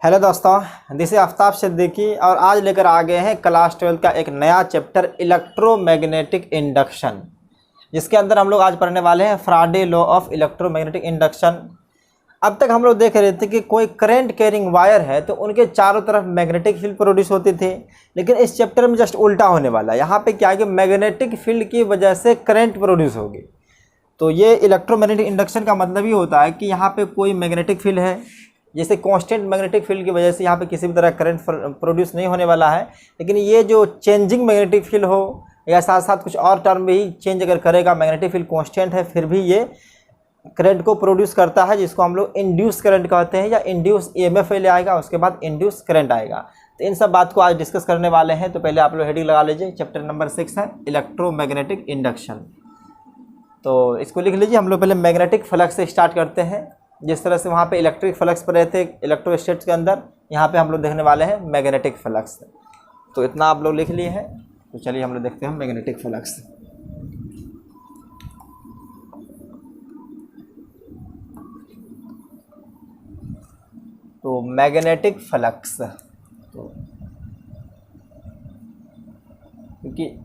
Hello दोस्तों, this is Aftab Siddiqui और आज लेकर आ गए हैं क्लास 12 का एक नया चैप्टर इलेक्ट्रोमैग्नेटिक इंडक्शन, जिसके अंदर हम लोग आज पढ़ने वाले हैं Faraday law of electromagnetic induction. अब तक हम लोग देख रहे थे कि कोई करंट कैरिंग वायर है तो उनके चारों तरफ मैग्नेटिक फील्ड प्रोड्यूस होती थी, लेकिन इस चैप्टर में जस्ट उल्टा होने वाला है। यहाँ पे क्या है कि मैग्नेटिक फील्ड की वजह से करंट प्रोड्यूस होगी। तो ये इलेक्ट्रोमैग्नेटिक इंडक्शन का मतलब ही होता है कि यहाँ पे कोई मैग्नेटिक फील्ड है, जैसे कांस्टेंट मैग्नेटिक फील्ड की वजह से यहाँ पे किसी भी तरह करंट प्रोड्यूस नहीं होने वाला है, लेकिन ये जो चेंजिंग मैग्नेटिक फील्ड हो या साथ साथ कुछ और टर्म भी चेंज अगर करेगा, मैग्नेटिक फील्ड कांस्टेंट है फिर भी ये करंट को प्रोड्यूस करता है, जिसको हम लोग इंड्यूस करंट कहते हैं या इंड्यूस ईएमएफ ले आएगा, उसके बाद इंड्यूस करंट आएगा। तो इन सब बात को आज डिस्कस करने वाले हैं। तो पहले आप लोग हेडिंग लगा लीजिए, चैप्टर नंबर 6 है इलेक्ट्रोमैग्नेटिक इंडक्शन। तो इसको लिख लीजिए। हम लोग पहले मैग्नेटिक फ्लक्स से स्टार्ट करते हैं। जिस तरह से वहाँ पे इलेक्ट्रिक फ्लक्स पर रहते इलेक्ट्रोस्टैट्स के अंदर, यहाँ पे हम लोग देखने वाले हैं मैग्नेटिक फ्लक्स। तो इतना आप लोग लिख लिए हैं। तो चलिए हम लोग देखते हैं मैग्नेटिक फ्लक्स। तो मैग्नेटिक फ्लक्स, तो क्योंकि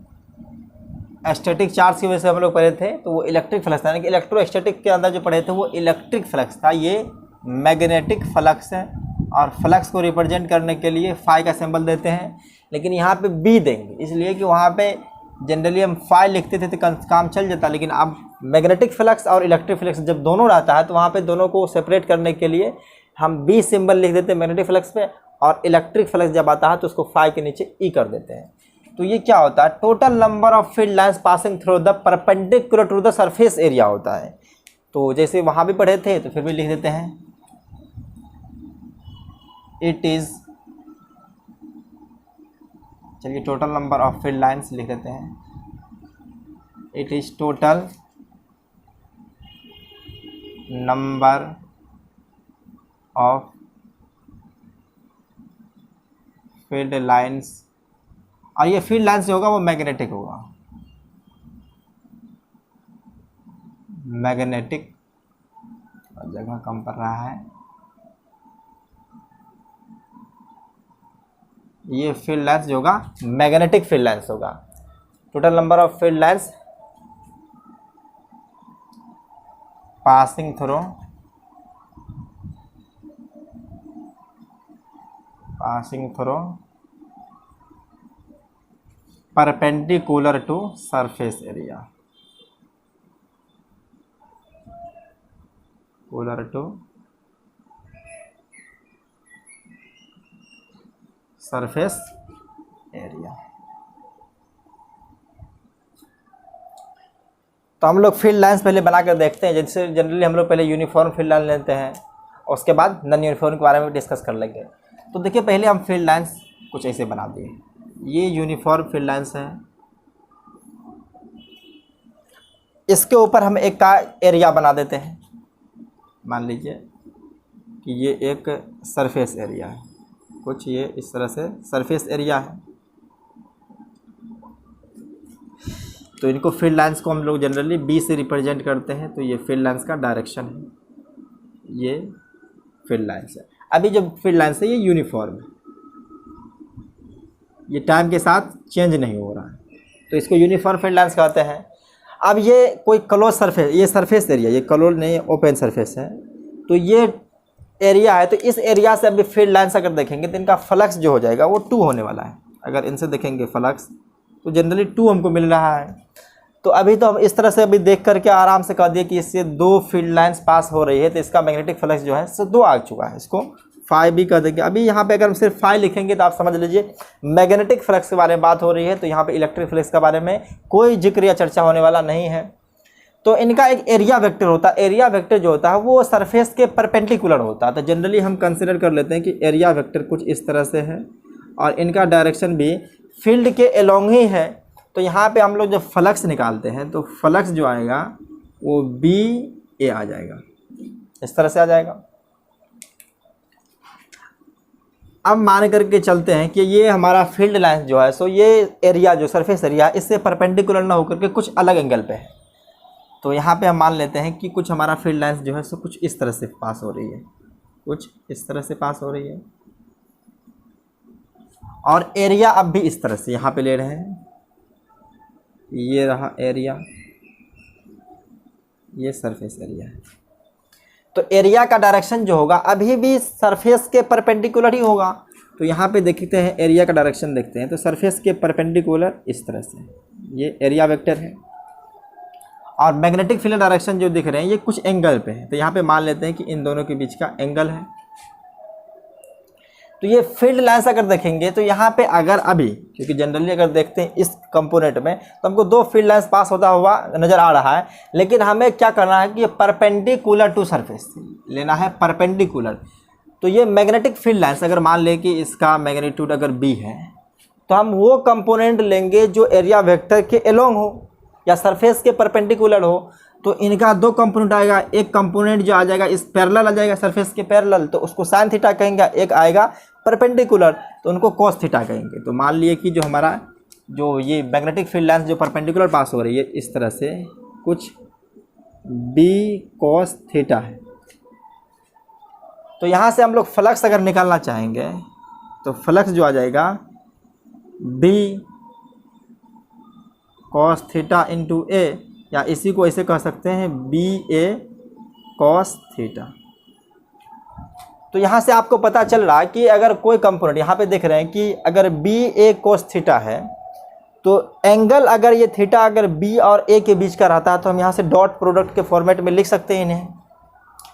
स्टैटिक चार्ज की वजह से हम लोग पढ़े थे तो वो इलेक्ट्रिक फ्लक्स था, यानी कि इलेक्ट्रोस्टैटिक के अंदर जो पढ़े थे वो इलेक्ट्रिक फ्लक्स था, ये मैग्नेटिक फ्लक्स है। और फ्लक्स को रिप्रेजेंट करने के लिए फाई का सिंबल देते हैं, लेकिन यहाँ पे बी देंगे, इसलिए कि वहाँ पे जनरली हम फाई लिखते थे तो काम चल जाता, लेकिन अब मैग्नेटिक फ्लक्स और इलेक्ट्रिक फ्लक्स जब दोनों रहता है तो वहाँ पर दोनों को सेपरेट करने के लिए हम बी सिंबल लिख देते हैं मैग्नेटिक फ्लक्स पे, और इलेक्ट्रिक फ्लक्स जब आता है तो उसको फाई के नीचे ई कर देते हैं। तो ये क्या होता है, total number of field lines passing through the perpendicular to the surface area होता है। तो जैसे वहाँ भी पढ़े थे तो फिर भी लिख देते हैं, इट इज़, चलिए total number of field lines लिख देते हैं, it is total number of field lines, और ये फील्ड लाइन से होगा वो मैग्नेटिक होगा, मैग्नेटिक, जगह कम पड़ रहा है, ये फील्ड लाइन्स जो होगा मैग्नेटिक फील्ड लाइन्स होगा। Total number of field lines passing through perpendicular to surface area, कुलर टू सरफेस एरिया। तो हम लोग फील्ड लाइंस पहले बना कर देखते हैं। जैसे जनरली हम लोग पहले यूनिफॉर्म फील्ड लाइन लेते हैं और उसके बाद नॉन यूनिफॉर्म के बारे में डिस्कस कर लेंगे। तो देखिए पहले हम फील्ड लाइंस कुछ ऐसे बना दिए, ये यूनिफॉर्म फील्ड लाइंस है, इसके ऊपर हम एक का एरिया बना देते हैं। मान लीजिए कि ये एक सरफेस एरिया है, कुछ ये इस तरह से सरफेस एरिया है। तो इनको फील्ड लाइंस को हम लोग जनरली बी से रिप्रेजेंट करते हैं। तो ये फील्ड लाइंस का डायरेक्शन है, ये फील्ड लाइंस है। अभी जो फील्ड लाइंस है ये यूनिफॉर्म है, ये टाइम के साथ चेंज नहीं हो रहा है, तो इसको यूनिफॉर्म फील्ड लाइंस कहते हैं। अब ये कोई क्लोज सरफेस, ये सरफेस एरिया, ये क्लोज नहीं ओपन सरफेस है, तो ये एरिया है। तो इस एरिया से अभी फील्ड लाइंस अगर देखेंगे तो इनका फ्लक्स जो हो जाएगा वो 2 होने वाला है। अगर इनसे देखेंगे फ्लक्स तो जनरली 2 हमको मिल रहा है। तो अभी तो हम इस तरह से अभी देख करके आराम से कह दिए कि इससे 2 फील्ड लाइंस पास हो रही है, तो इसका मैग्नेटिक फ्लक्स जो है सो 2 आ चुका है, इसको फाई भी कर देंगे। अभी यहाँ पे अगर हम सिर्फ फाई लिखेंगे तो आप समझ लीजिए मैग्नेटिक फ्लक्स के बारे में बात हो रही है, तो यहाँ पे इलेक्ट्रिक फ्लक्स के बारे में कोई जिक्र या चर्चा होने वाला नहीं है। तो इनका एक एरिया वेक्टर होता है, एरिया वेक्टर जो होता है वो सरफेस के परपेंडिकुलर होता है। तो जनरली हम कंसिडर कर लेते हैं कि एरिया वेक्टर कुछ इस तरह से है और इनका डायरेक्शन भी फील्ड के एलोंग ही है। तो यहाँ पे हम लोग जब फ्लक्स निकालते हैं तो फ्लक्स जो आएगा वो बी ए आ जाएगा, इस तरह से आ जाएगा। अब मान करके चलते हैं कि ये हमारा फील्ड लाइन जो है सो ये एरिया जो सरफेस एरिया इससे परपेंडिकुलर ना होकर के कुछ अलग एंगल पे है। तो यहाँ पे हम मान लेते हैं कि कुछ हमारा फील्ड लाइन्स जो है सो कुछ इस तरह से पास हो रही है, कुछ इस तरह से पास हो रही है। और एरिया अब भी इस तरह से यहाँ पे ले रहे हैं, ये रहा एरिया, ये सरफेस एरिया है। तो एरिया का डायरेक्शन जो होगा अभी भी सरफेस के परपेंडिकुलर ही होगा। तो यहाँ पे देखते हैं एरिया का डायरेक्शन देखते हैं, तो सरफेस के परपेंडिकुलर इस तरह से ये एरिया वेक्टर है। और मैग्नेटिक फील्ड डायरेक्शन जो दिख रहे हैं ये कुछ एंगल पे है, तो यहाँ पे मान लेते हैं कि इन दोनों के बीच का एंगल है। तो ये फील्ड लाइन्स अगर देखेंगे तो यहाँ पे अगर अभी, क्योंकि जनरली अगर देखते हैं इस कंपोनेंट में तो हमको दो फील्ड लाइन्स पास होता हुआ नज़र आ रहा है, लेकिन हमें क्या करना है कि ये परपेंडिकुलर टू सरफेस लेना है, परपेंडिकुलर। तो ये मैग्नेटिक फील्ड लाइन्स अगर मान लें कि इसका मैग्नीट्यूड अगर b है, तो हम वो कंपोनेंट लेंगे जो एरिया वेक्टर के एलोंग हो या सरफेस के परपेंडिकुलर हो। तो इनका दो कंपोनेंट आएगा, एक कंपोनेंट जो आ जाएगा इस पैरेलल आ जाएगा सरफेस के पैरेलल, तो उसको साइन थीटा कहेंगे, एक आएगा परपेंडिकुलर तो उनको कॉस थीटा कहेंगे। तो मान लिए कि जो हमारा जो ये मैग्नेटिक फील्ड लाइन्स जो परपेंडिकुलर पास हो रही है इस तरह से कुछ b cos थीटा है। तो यहाँ से हम लोग फ्लक्स अगर निकालना चाहेंगे तो फ्लक्स जो आ जाएगा b cos theta into a, या इसी को ऐसे कह सकते हैं बी ए cos थीटा। तो यहाँ से आपको पता चल रहा है कि अगर कोई कंपोनेंट यहाँ पे देख रहे हैं कि अगर बी ए cos थीटा है, तो एंगल अगर ये थीटा अगर बी और ए के बीच का रहता है तो हम यहाँ से डॉट प्रोडक्ट के फॉर्मेट में लिख सकते हैं इन्हें।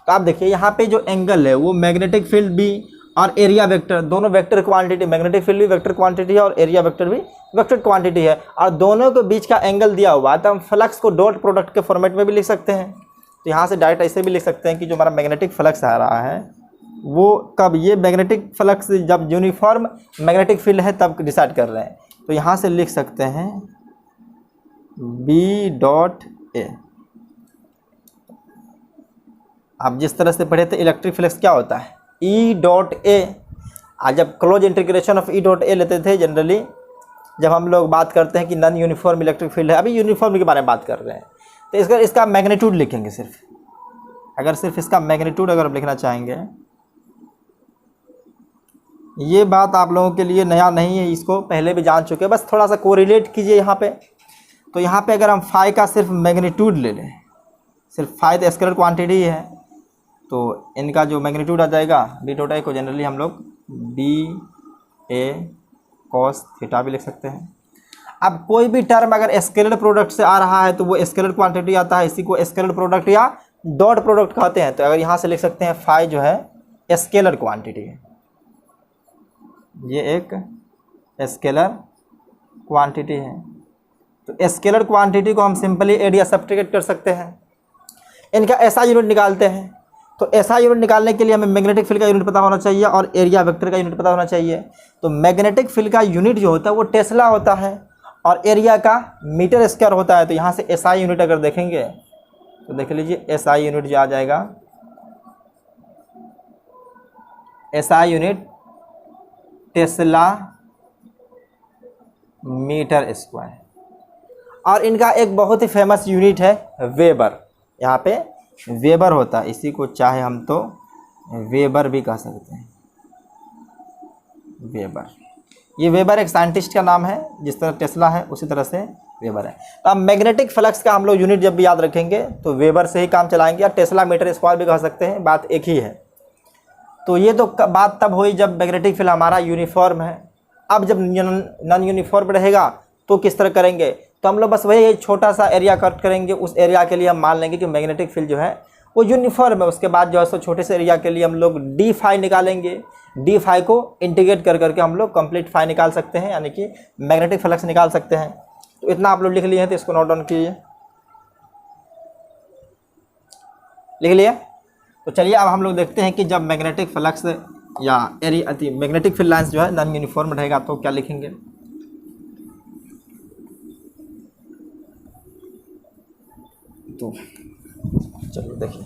तो आप देखिए यहाँ पे जो एंगल है वो मैग्नेटिक फील्ड बी और एरिया वेक्टर दोनों वेक्टर क्वांटिटी, मैग्नेटिक फील्ड भी वेक्टर क्वांटिटी है और एरिया वेक्टर भी वेक्टर क्वांटिटी है, और दोनों के बीच का एंगल दिया हुआ है, तो हम फ्लक्स को डॉट प्रोडक्ट के फॉर्मेट में भी लिख सकते हैं। तो यहाँ से डायरेक्ट ऐसे भी लिख सकते हैं कि जो हमारा मैग्नेटिक फ्लक्स आ रहा है वो कब, ये मैग्नेटिक फ्लक्स जब यूनिफॉर्म मैग्नेटिक फील्ड है तब डिसाइड कर रहे हैं। तो यहाँ से लिख सकते हैं बी डॉट ए। आप जिस तरह से पढ़े थे इलेक्ट्रिक फ्लक्स क्या होता है ई डॉट ए, आज जब close integration of E dot A लेते थे जनरली, जब हम लोग बात करते हैं कि नॉन यूनिफॉर्म इलेक्ट्रिक फील्ड है, अभी यूनिफॉर्म के बारे में बात कर रहे हैं, तो इसका मैग्नीट्यूड लिखेंगे सिर्फ। अगर सिर्फ इसका मैग्नीट्यूड अगर लिखना चाहेंगे, ये बात आप लोगों के लिए नया नहीं है, इसको पहले भी जान चुके हैं, बस थोड़ा सा कोरिलेट कीजिए यहाँ पे। तो यहाँ पे अगर हम फाई का सिर्फ मैग्नीट्यूड ले लें, सिर्फ फाई तो स्केलर क्वांटिटी है, तो इनका जो मैग्नीट्यूड आ जाएगा बी डॉट ए को जनरली हम लोग बी ए cos थीटा भी लिख सकते हैं। अब कोई भी टर्म अगर स्केलर प्रोडक्ट से आ रहा है तो वो स्केलर क्वांटिटी आता है, इसी को स्केलर प्रोडक्ट या डॉट प्रोडक्ट कहते हैं। तो अगर यहाँ से लिख सकते हैं फाई जो है स्केलर क्वांटिटी है, ये एक स्केलर क्वांटिटी है। तो स्केलर क्वांटिटी को हम सिंपली एरिया सब्ट्रैक्ट कर सकते हैं। इनका ऐसा यूनिट निकालते हैं, तो ऐसा यूनिट निकालने के लिए हमें मैग्नेटिक फील्ड का यूनिट पता होना चाहिए और एरिया वेक्टर का यूनिट पता होना चाहिए। तो मैग्नेटिक फील्ड का यूनिट जो होता है वो टेस्ला होता है और एरिया का मीटर स्क्वायर होता है। तो यहाँ से एसआई यूनिट अगर देखेंगे तो देख लीजिए एसआई यूनिट जो आ जाएगा, SI unit tesla metre square. और इनका एक बहुत ही फेमस यूनिट है वेबर, यहाँ पे वेबर होता है, इसी को चाहे हम तो वेबर भी कह सकते हैं, वेबर। ये वेबर एक साइंटिस्ट का नाम है, जिस तरह टेस्ला है उसी तरह से वेबर है। तो अब मैग्नेटिक फ्लक्स का हम लोग यूनिट जब भी याद रखेंगे तो वेबर से ही काम चलाएंगे, या टेस्ला मीटर स्क्वायर भी कह सकते हैं, बात एक ही है। तो ये तो बात तब हुई जब मैग्नेटिक फील्ड हमारा यूनिफॉर्म है। अब जब नॉन यूनिफॉर्म रहेगा तो किस तरह करेंगे, तो हम लोग बस वही छोटा सा एरिया कट करेंगे। उस एरिया के लिए हम मान लेंगे कि मैग्नेटिक फील्ड जो है वो यूनिफॉर्म है। उसके बाद जो है सो छोटे से एरिया के लिए हम लोग डी फाई निकालेंगे, डी फाई को इंटीग्रेट कर करके हम लोग कंप्लीट फाई निकाल सकते हैं, यानी कि मैग्नेटिक फ्लक्स निकाल सकते हैं। तो इतना आप लोग लिख लिए हैं, तो इसको नोट डाउन कीजिए, लिख लिए। तो चलिए अब हम लोग देखते हैं कि जब मैग्नेटिक फ्लक्स या मैग्नेटिक फील्ड लाइन्स जो है नॉन यूनिफॉर्म रहेगा तो क्या लिखेंगे। तो चलो देखिए,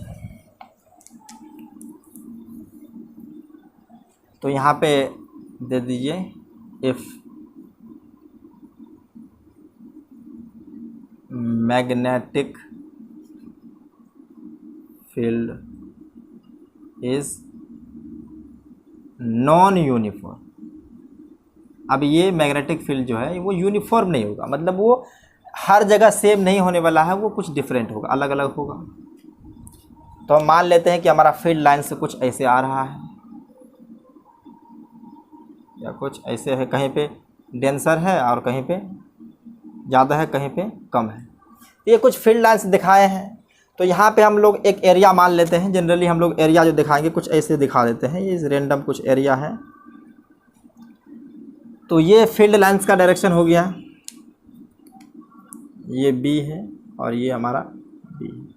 तो यहाँ पे दे दीजिए if magnetic field is non uniform, अब ये मैग्नेटिक फील्ड जो है वो यूनिफॉर्म नहीं होगा, मतलब वो हर जगह सेम नहीं होने वाला है, वो कुछ डिफरेंट होगा, अलग अलग होगा। तो हम मान लेते हैं कि हमारा फील्ड लाइन से कुछ ऐसे आ रहा है या कुछ ऐसे है, कहीं पे डेंसर है और कहीं पे ज़्यादा है, कहीं पे कम है। ये कुछ फील्ड लाइन्स दिखाए हैं। तो यहाँ पे हम लोग एक एरिया मान लेते हैं। जनरली हम लोग एरिया जो दिखाएंगे कुछ ऐसे दिखा देते हैं, ये रेंडम कुछ एरिया है। तो ये फील्ड लाइन्स का डायरेक्शन हो गया, ये बी है और ये हमारा बी है।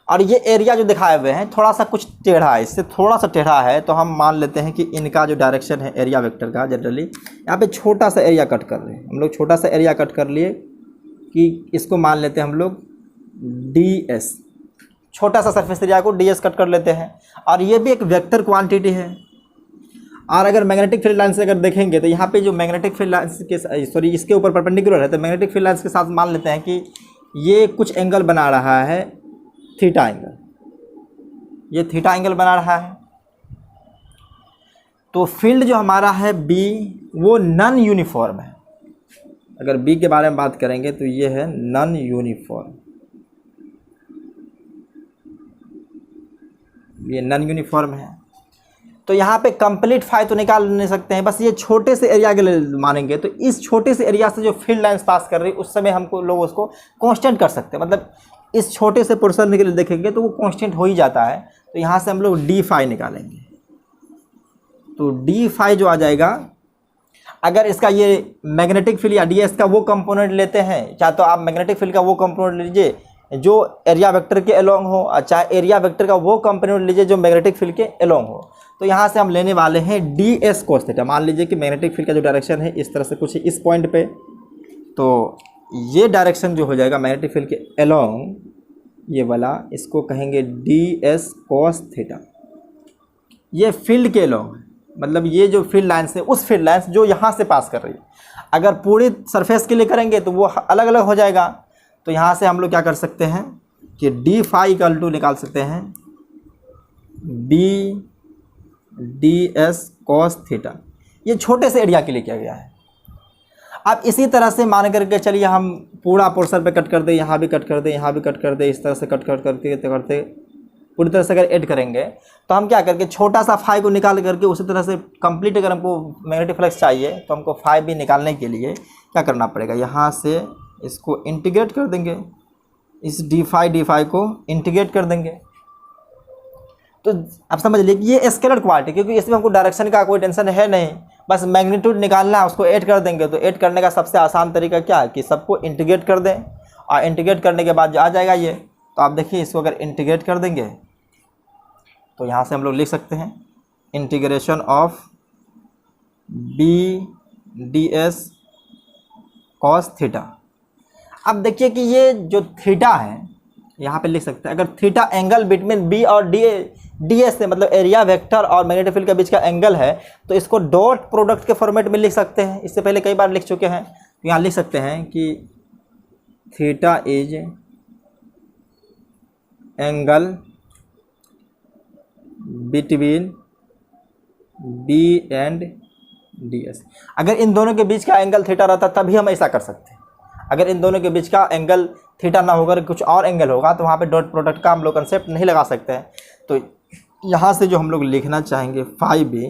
और ये एरिया जो दिखाए हुए हैं थोड़ा सा कुछ टेढ़ा है, इससे थोड़ा सा टेढ़ा है, तो हम मान लेते हैं कि इनका जो डायरेक्शन है एरिया वेक्टर का, जनरली यहाँ पे छोटा सा एरिया कट कर रहे हैं हम लोग, छोटा सा एरिया कट कर लिए कि इसको मान लेते हैं हम लोग ds, छोटा सा सरफेस एरिया को ds कट कर लेते हैं। और ये भी एक वेक्टर क्वांटिटी है। और अगर मैग्नेटिक फील्ड लाइन से अगर देखेंगे तो यहाँ पे जो मैग्नेटिक फील्ड लाइन्स के इसके ऊपर परपेंडिकुलर है, तो मैग्नेटिक फील्ड लाइन्स के साथ मान लेते हैं कि ये कुछ एंगल बना रहा है, थीटा एंगल, ये थीटा एंगल बना रहा है। तो फील्ड जो हमारा है बी वो नॉन यूनिफॉर्म है। अगर बी के बारे में बात करेंगे तो ये है नॉन यूनिफॉर्म, ये नॉन यूनिफॉर्म है। तो यहाँ पे कंप्लीट फाई तो निकाल नहीं सकते हैं, बस ये छोटे से एरिया के लिए मानेंगे। तो इस छोटे से एरिया से जो फील्ड लाइन्स पास कर रही है उस समय हमको लोग उसको कांस्टेंट कर सकते हैं, मतलब इस छोटे से पोर्शन के लिए देखेंगे तो वो कांस्टेंट हो ही जाता है। तो यहाँ से हम लोग डी फाई निकालेंगे, तो डी फाई जो आ जाएगा, अगर इसका ये मैग्नेटिक फील्ड या ds का वो कंपोनेंट लेते हैं, चाहे तो आप मैग्नेटिक फील्ड का वो कंपोनेंट लीजिए जो एरिया वेक्टर के अलोंग हो, और चाहे एरिया वेक्टर का वो कंपोनेंट लीजिए जो मैग्नेटिक फील्ड के अलोंग हो। तो यहाँ से हम लेने वाले हैं ds cos थीटा। मान लीजिए कि मैग्नेटिक फील्ड का जो डायरेक्शन है इस तरह से कुछ इस पॉइंट पे, तो ये डायरेक्शन जो हो जाएगा मैग्नेटिक फील्ड के अलोंग, ये वाला, इसको कहेंगे ds cos थीटा। ये फील्ड के अलोंग है, मतलब ये जो फील्ड लाइन्स है उस फील्ड लाइन्स जो यहाँ से पास कर रही है। अगर पूरी सरफेस के लिए करेंगे तो वो अलग अलग हो जाएगा। तो यहाँ से हम लोग क्या कर सकते हैं कि डी फाई इक्वल टू निकाल सकते हैं बी ds cos थीटा। ये छोटे से एरिया के लिए किया गया है। अब इसी तरह से मान करके चलिए हम पूरा पोर्शन पे कट कर दे, यहाँ भी कट कर दे, यहाँ भी कट कर दे, इस तरह से कट करते करते पूरी तरह से अगर ऐड करेंगे तो हम क्या करके छोटा सा फाई को निकाल करके उसी तरह से कंप्लीट, अगर हमको मैग्नेटिक फ्लक्स चाहिए तो हमको फाई भी निकालने के लिए क्या करना पड़ेगा, यहाँ से इसको इंटीग्रेट कर देंगे, इस डी फाई को इंटीग्रेट कर देंगे। तो आप समझ लीजिए कि ये स्केलर क्वांटिटी, क्योंकि इसमें हमको डायरेक्शन का कोई टेंशन है नहीं, बस मैग्नीट्यूड निकालना है, उसको ऐड कर देंगे। तो ऐड करने का सबसे आसान तरीका क्या है कि सबको इंटीग्रेट कर दें, और इंटीग्रेट करने के बाद आ जाएगा ये। तो आप देखिए इसको अगर इंटीग्रेट कर देंगे तो यहाँ से हम लोग लिख सकते हैं integration of B ds cos theta. अब देखिए कि ये जो थीटा है यहाँ पे लिख सकते हैं, अगर थीटा एंगल बिटवीन बी और ds से, मतलब एरिया वेक्टर और मैग्नेटिक फील्ड के बीच का एंगल है, तो इसको डॉट प्रोडक्ट के फॉर्मेट में लिख सकते हैं। इससे पहले कई बार लिख चुके हैं। तो यहाँ लिख सकते हैं कि theta is angle between B and ds। अगर इन दोनों के बीच का एंगल थीटा रहता तभी हम ऐसा कर सकते हैं। अगर इन दोनों के बीच का एंगल थीटा ना होकर कुछ और एंगल होगा तो वहाँ पे डॉट प्रोडक्ट का हम लोग कंसेप्ट नहीं लगा सकते हैं। तो यहाँ से जो हम लोग लिखना चाहेंगे फाई बी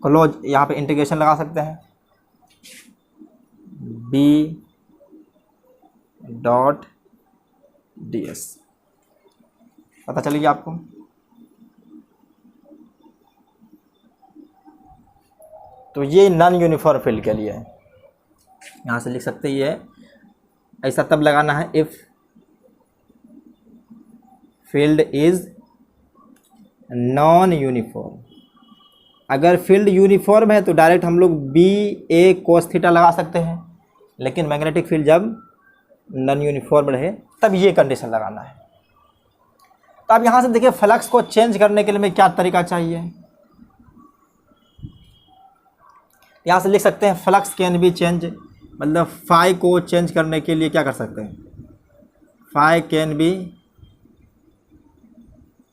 क्लोज, यहाँ पे इंटीग्रेशन लगा सकते हैं बी डॉट ds। पता चलेगी आपको। तो ये नॉन यूनिफॉर्म फील्ड के लिए है। यहाँ से लिख सकते हैं ये ऐसा तब लगाना है if field is non uniform. अगर फील्ड यूनिफॉर्म है तो डायरेक्ट हम लोग बी ए cos थीटा लगा सकते हैं, लेकिन मैग्नेटिक फील्ड जब नॉन यूनिफॉर्म रहे तब ये कंडीशन लगाना है। तो आप यहाँ से देखिए फ्लक्स को चेंज करने के लिए हमें क्या तरीका चाहिए। यहाँ से लिख सकते हैं फ्लक्स कैन बी चेंज, मतलब फाई को चेंज करने के लिए क्या कर सकते हैं, फाई कैन बी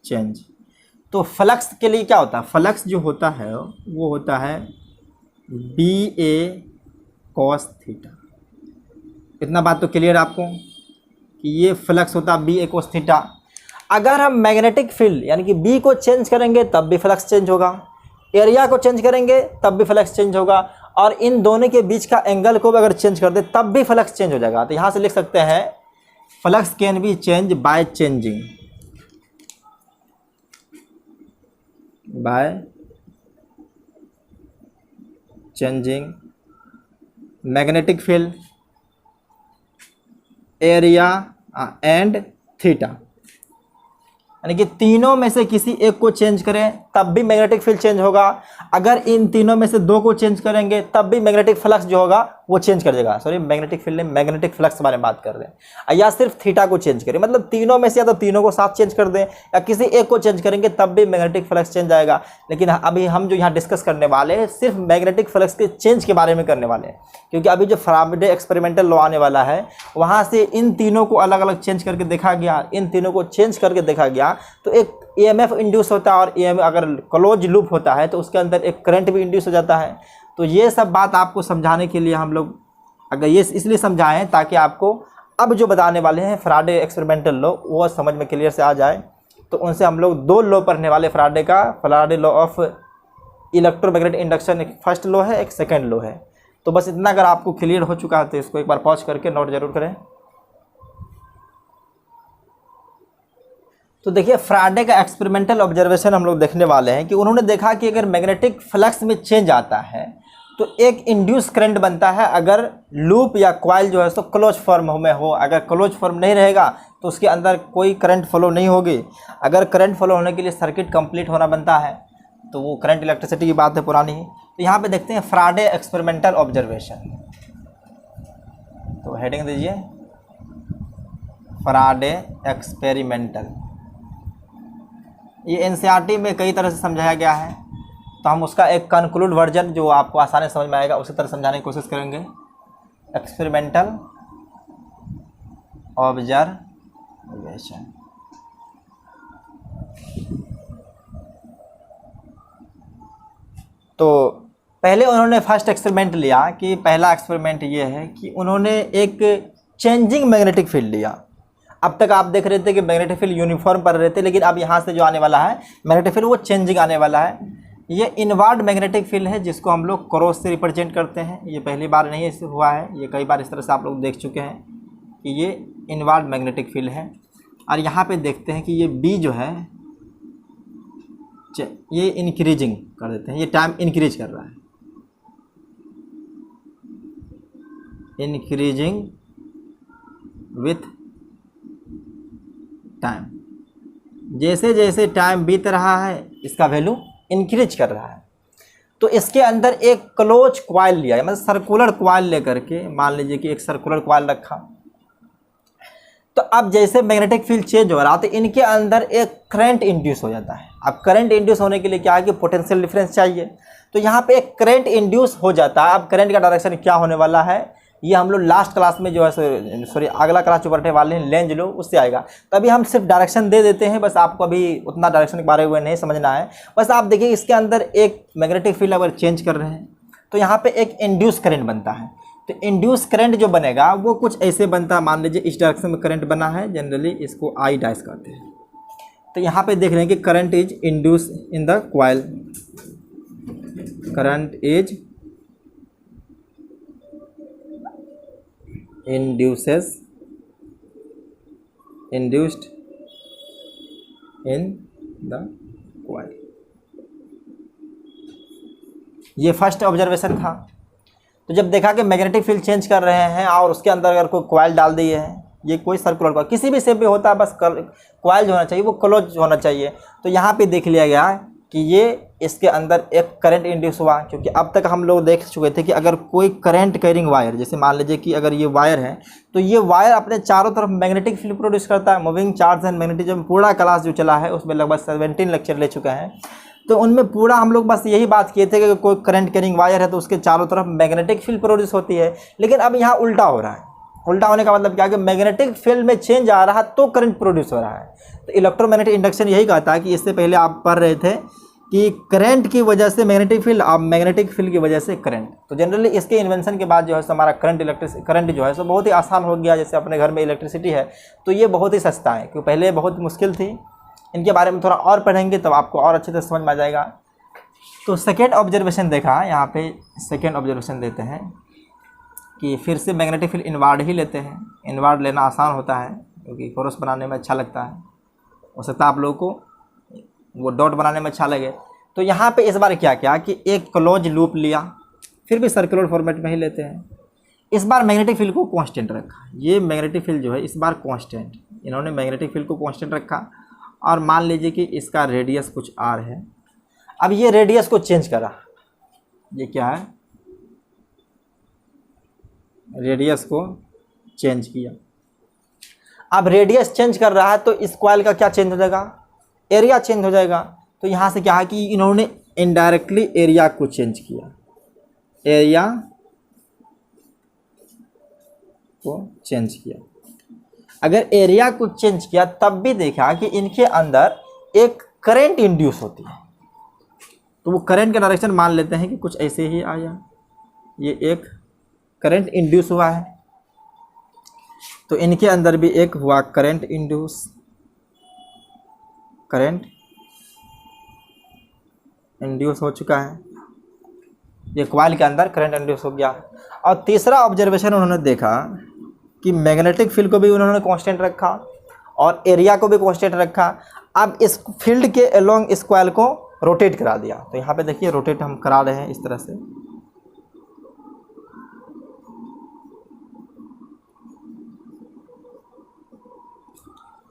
चेंज। तो फ्लक्स के लिए क्या होता है, फ्लक्स जो होता है वो होता है बी ए कॉस थीटा। इतना बात तो क्लियर आपको कि ये फ्लक्स होता है बी ए कॉस थीटा। अगर हम मैग्नेटिक फील्ड यानी कि बी को चेंज करेंगे तब भी फ्लक्स चेंज होगा, एरिया को चेंज करेंगे तब भी फ्लक्स चेंज होगा, और इन दोनों के बीच का एंगल को भी अगर चेंज कर दे तब भी फ्लक्स चेंज हो जाएगा। तो यहाँ से लिख सकते हैं flux can be change by changing magnetic field, area and theta. यानी कि तीनों में से किसी एक को चेंज करें तब भी मैग्नेटिक फील्ड चेंज होगा, अगर इन तीनों में से दो को चेंज करेंगे तब भी मैग्नेटिक फ्लक्स जो होगा वो चेंज कर देगा। सॉरी, मैग्नेटिक फील्ड में मैग्नेटिक फ्लक्स के बारे में बात कर रहे हैं, या सिर्फ थीटा को चेंज करें, मतलब तीनों में से या तो तीनों को साथ चेंज कर दें या किसी एक को चेंज करेंगे तब भी मैग्नेटिक फ्लक्स चेंज आएगा। लेकिन अभी हम जो यहाँ डिस्कस करने वाले हैं सिर्फ मैग्नेटिक फ्लक्स के चेंज के बारे में करने वाले हैं, क्योंकि अभी जो फैराडे एक्सपेरिमेंटल लॉ आने वाला है वहाँ से इन तीनों को अलग अलग चेंज करके देखा गया, इन तीनों को चेंज करके देखा गया तो एक EMF इंड्यूस होता है, और EMF अगर क्लोज लूप होता है तो उसके अंदर एक करंट भी इंड्यूस हो जाता है। तो ये सब बात आपको समझाने के लिए हम लोग अगर ये इसलिए समझाएं ताकि आपको अब जो बताने वाले हैं फैराडे एक्सपेरिमेंटल लॉ वो समझ में क्लियर से आ जाए। तो उनसे हम लोग दो लॉ पढ़ने वाले Faraday law of electromagnetic induction, एक फर्स्ट लॉ है, एक सेकेंड लॉ है। तो बस इतना अगर आपको क्लियर हो चुका है तो इसको एक बार पॉज करके नोट जरूर करें। तो देखिए फैराडे का एक्सपेरिमेंटल ऑब्जर्वेशन हम लोग देखने वाले हैं कि उन्होंने देखा कि अगर मैग्नेटिक फ्लक्स में चेंज आता है तो एक इंड्यूस करंट बनता है अगर लूप या कॉइल जो है तो क्लोज फॉर्म में हो। अगर क्लोज फॉर्म नहीं रहेगा तो उसके अंदर कोई करंट फ्लो नहीं होगी। अगर करंट फ्लो होने के लिए सर्किट कंप्लीट होना बनता है, तो वो करंट इलेक्ट्रिसिटी की बात है पुरानी ही। तो यहाँ पे देखते हैं फैराडे एक्सपेरिमेंटल ऑब्जर्वेशन, तो हेडिंग दीजिए फैराडे एक्सपेरिमेंटल। ये NCERT में कई तरह से समझाया गया है, तो हम उसका एक कंक्लूड वर्जन जो आपको आसानी समझ में आएगा उसी तरह समझाने की कोशिश करेंगे। Experimental observation. तो पहले उन्होंने फर्स्ट एक्सपेरिमेंट लिया कि पहला एक्सपेरिमेंट ये है कि उन्होंने एक चेंजिंग मैग्नेटिक फील्ड लिया। अब तक आप देख रहे थे कि मैग्नेटिक फील्ड यूनिफॉर्म पर रहे थे, लेकिन अब यहाँ से जो आने वाला है मैग्नेटिक फील्ड वो चेंजिंग आने वाला है। ये इनवर्ड मैग्नेटिक फील्ड है जिसको हम लोग क्रॉस से रिप्रेजेंट करते हैं। ये पहली बार नहीं हुआ है, ये कई बार इस तरह से आप लोग देख चुके हैं कि ये इनवर्ड मैग्नेटिक फील्ड है। और यहाँ पे देखते हैं कि ये बी जो है ये इंक्रीजिंग कर देते हैं, ये टाइम इंक्रीज कर रहा है, इंक्रीजिंग विथ टाइम। जैसे जैसे टाइम बीत रहा है इसका वैल्यू इंक्रीज कर रहा है। तो इसके अंदर एक क्लोज कॉइल लिया है, मतलब सर्कुलर कॉइल लेकर के मान लीजिए कि एक सर्कुलर कॉइल रखा। तो अब जैसे मैग्नेटिक फील्ड चेंज हो रहा तो इनके अंदर एक करंट इंड्यूस हो जाता है। अब करंट इंड्यूस होने के लिए क्या है कि पोटेंशियल डिफरेंस चाहिए, तो यहाँ पे एक करंट इंड्यूस हो जाता है। अब करंट का डायरेक्शन क्या होने वाला है ये हम लोग लास्ट क्लास में जो है सॉरी अगला क्लास जो पढ़ने वाले हैं लेंज लो उससे आएगा। तभी हम सिर्फ डायरेक्शन दे देते हैं, बस आपको अभी उतना डायरेक्शन के बारे में नहीं समझना है। बस आप देखिए इसके अंदर एक मैग्नेटिक फील्ड अगर चेंज कर रहे हैं तो यहाँ पे एक इंड्यूस करंट बनता है। तो इंड्यूस करंट जो बनेगा वो कुछ ऐसे बनता है, मान लीजिए इस डायरेक्शन में करंट बना है, जनरली इसको आई डैश कहते हैं। तो यहाँ पे देख रहे हैं कि current is induce in the coil, current is induced in the coil। ये फर्स्ट ऑब्जर्वेशन था। तो जब देखा कि मैग्नेटिक फील्ड चेंज कर रहे हैं और उसके अंदर अगर कोई कॉइल डाल दिए है, ये कोई सर्कुलर कॉइल किसी भी शेप में होता है, बस कॉइल जो होना चाहिए वो क्लोज होना चाहिए। तो यहाँ पे देख लिया गया कि ये इसके अंदर एक करंट इंड्यूस हुआ, क्योंकि अब तक हम लोग देख चुके थे कि अगर कोई करंट कैरिंग वायर, जैसे मान लीजिए कि अगर ये वायर है तो ये वायर अपने चारों तरफ मैग्नेटिक फील्ड प्रोड्यूस करता है। मूविंग चार्ज एंड मैग्नेटिज्म पूरा क्लास जो चला है उसमें लगभग 17 लेक्चर ले चुके हैं। तो उनमें पूरा हम लोग बस यही बात किए थे कि कोई करंट कैरिंग वायर है तो उसके चारों तरफ मैग्नेटिक फील्ड प्रोड्यूस होती है। लेकिन अब यहाँ उल्टा हो रहा है, उल्टा होने का मतलब क्या है कि मैग्नेटिक फील्ड में चेंज आ रहा तो करंट प्रोड्यूस हो रहा है। तो इलेक्ट्रोमैग्नेटिक इंडक्शन यही कहता है कि इससे पहले आप पढ़ रहे थे कि करंट की वजह से मैग्नेटिक फील्ड, आप मैग्नेटिक फील्ड की वजह से करंट। तो जनरली इसके इन्वेंशन के बाद जो है हमारा करंट जो है सो बहुत ही आसान हो गया। जैसे अपने घर में इलेक्ट्रिसिटी है तो ये बहुत ही सस्ता है, क्योंकि पहले बहुत मुश्किल थी। इनके बारे में थोड़ा और पढ़ेंगे तब आपको और अच्छे से समझ में आ जाएगा। तो सेकेंड ऑब्जर्वेशन देखा, यहाँ पे सेकेंड ऑब्जर्वेशन देते हैं कि फिर से मैग्नेटिक फील्ड इनवार्ड ही लेते हैं। इनवार्ड लेना आसान होता है क्योंकि क्रॉस बनाने में अच्छा लगता है। हो सकता है आप लोगों को वो डॉट बनाने में अच्छा लगे। तो यहाँ पे इस बार क्या किया कि एक क्लोज लूप लिया, फिर भी सर्कुलर फॉर्मेट में ही लेते हैं। इस बार मैग्नेटिक फील्ड को कांस्टेंट रखा। ये मैग्नेटिक फील्ड जो है इस बार कांस्टेंट, इन्होंने मैग्नेटिक फील्ड को कांस्टेंट रखा। और मान लीजिए कि इसका रेडियस कुछ r है। अब ये रेडियस को चेंज करा, ये क्या है, रेडियस को चेंज किया। अब रेडियस चेंज कर रहा है तो इस कॉइल का क्या चेंज हो जाएगा, एरिया चेंज हो जाएगा। तो यहाँ से क्या है कि इन्होंने इनडायरेक्टली एरिया को चेंज किया, एरिया को चेंज किया। अगर एरिया को चेंज किया तब भी देखा कि इनके अंदर एक करंट इंड्यूस होती है। तो वो करंट का डायरेक्शन मान लेते हैं कि कुछ ऐसे ही आया, ये एक करंट इंड्यूस हुआ है। तो इनके अंदर भी एक हुआ करंट इंड्यूस, करंट इंड्यूस हो चुका है। ये कॉइल के अंदर करंट इंड्यूस हो गया। और तीसरा ऑब्जर्वेशन उन्होंने देखा कि मैग्नेटिक फील्ड को भी उन्होंने कांस्टेंट रखा और एरिया को भी कांस्टेंट रखा। अब इस फील्ड के अलोंग इस कॉइल को रोटेट करा दिया। तो यहाँ पे देखिए रोटेट हम करा रहे हैं इस तरह से।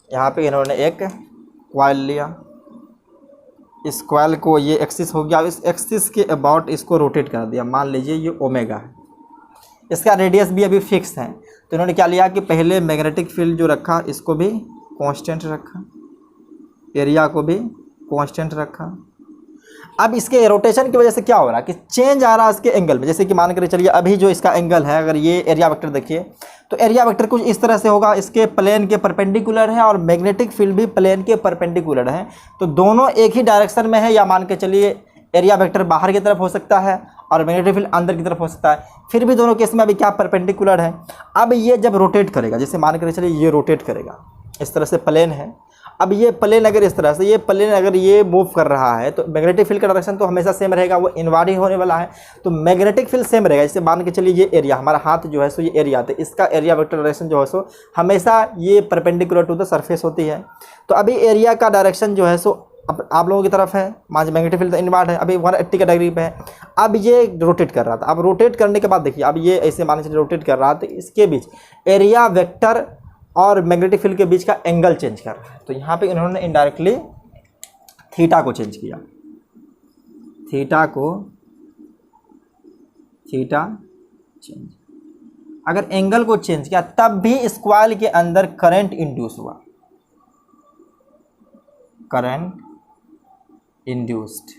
यहाँ पे इन्होंने एक कॉइल लिया, इस कॉइल को, ये एक्सिस हो गया, इस एक्सिस के अबाउट इसको रोटेट कर दिया। मान लीजिए ये ओमेगा है, इसका रेडियस भी अभी फिक्स है। तो इन्होंने क्या लिया कि पहले मैग्नेटिक फील्ड जो रखा इसको भी कांस्टेंट रखा, एरिया को भी कांस्टेंट रखा। अब इसके रोटेशन की वजह से क्या हो रहा है कि चेंज आ रहा है इसके एंगल में। जैसे कि मान कर चलिए अभी जो इसका एंगल है, अगर ये एरिया वेक्टर देखिए तो एरिया वेक्टर कुछ इस तरह से होगा, इसके प्लेन के परपेंडिकुलर है और मैग्नेटिक फील्ड भी प्लेन के परपेंडिकुलर है। तो दोनों एक ही डायरेक्शन में है, या मान के चलिए एरिया वेक्टर बाहर की तरफ हो सकता है और मैग्नेटिक फील्ड अंदर की तरफ हो सकता है। फिर भी दोनों केस में अभी क्या परपेंडिकुलर है। अब ये जब रोटेट करेगा, जैसे मान कर चलिए ये रोटेट करेगा, इस तरह से प्लेन है। अब ये प्लेन अगर इस तरह से, ये प्लेन अगर ये मूव कर रहा है तो मैग्नेटिक फील्ड का डायरेक्शन तो हमेशा सेम रहेगा, वो इनवार्ड ही होने वाला है। तो मैग्नेटिक फील्ड सेम रहेगा। जैसे मान के चलिए ये एरिया, हमारा हाथ जो है सो ये एरिया, तो इसका एरिया वेक्टर डायरेक्शन जो है सो हमेशा ये परपेंडिकुलर टू द सरफेस होती है। तो अभी एरिया का डायरेक्शन जो है सो अब आप लोगों की तरफ है, मान मैग्नेटिक फील्ड इनवार्ड है, अभी 180 का डिग्री पे है। अब ये रोटेट कर रहा था, अब रोटेट करने के बाद देखिए अब ये ऐसे मान के चलिए रोटेट कर रहा है, तो इसके बीच एरिया वेक्टर और मैग्नेटिक फील्ड के बीच का एंगल चेंज कर रहा है। तो यहाँ पे इन्होंने इनडायरेक्टली थीटा को चेंज किया, थीटा चेंज। अगर एंगल को चेंज किया तब भी इस कॉइल के अंदर करंट इंड्यूस हुआ, करंट इंड्यूस्ड।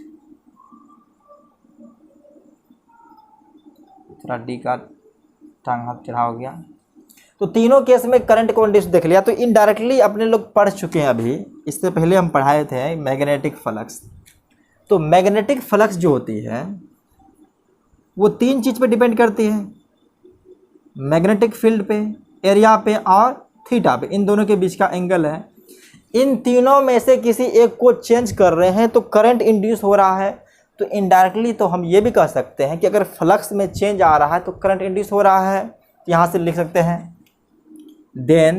थोड़ा डी का टांग हाथ चढ़ा हो गया। तो तीनों केस में करंट को इंड्यूस देख लिया। तो इनडायरेक्टली अपने लोग पढ़ चुके हैं, अभी इससे पहले हम पढ़ाए थे मैग्नेटिक फ्लक्स। तो मैग्नेटिक फ्लक्स जो होती है वो तीन चीज़ पे डिपेंड करती है, मैग्नेटिक फील्ड पे, एरिया पे और थीटा पे। इन दोनों के बीच का एंगल है। इन तीनों में से किसी एक को चेंज कर रहे हैं तो करंट इंड्यूस हो रहा है। तो इनडायरेक्टली तो हम ये भी कह सकते हैं कि अगर फ्लक्स में चेंज आ रहा है तो करंट इंड्यूस हो रहा है। यहाँ से लिख सकते हैं देन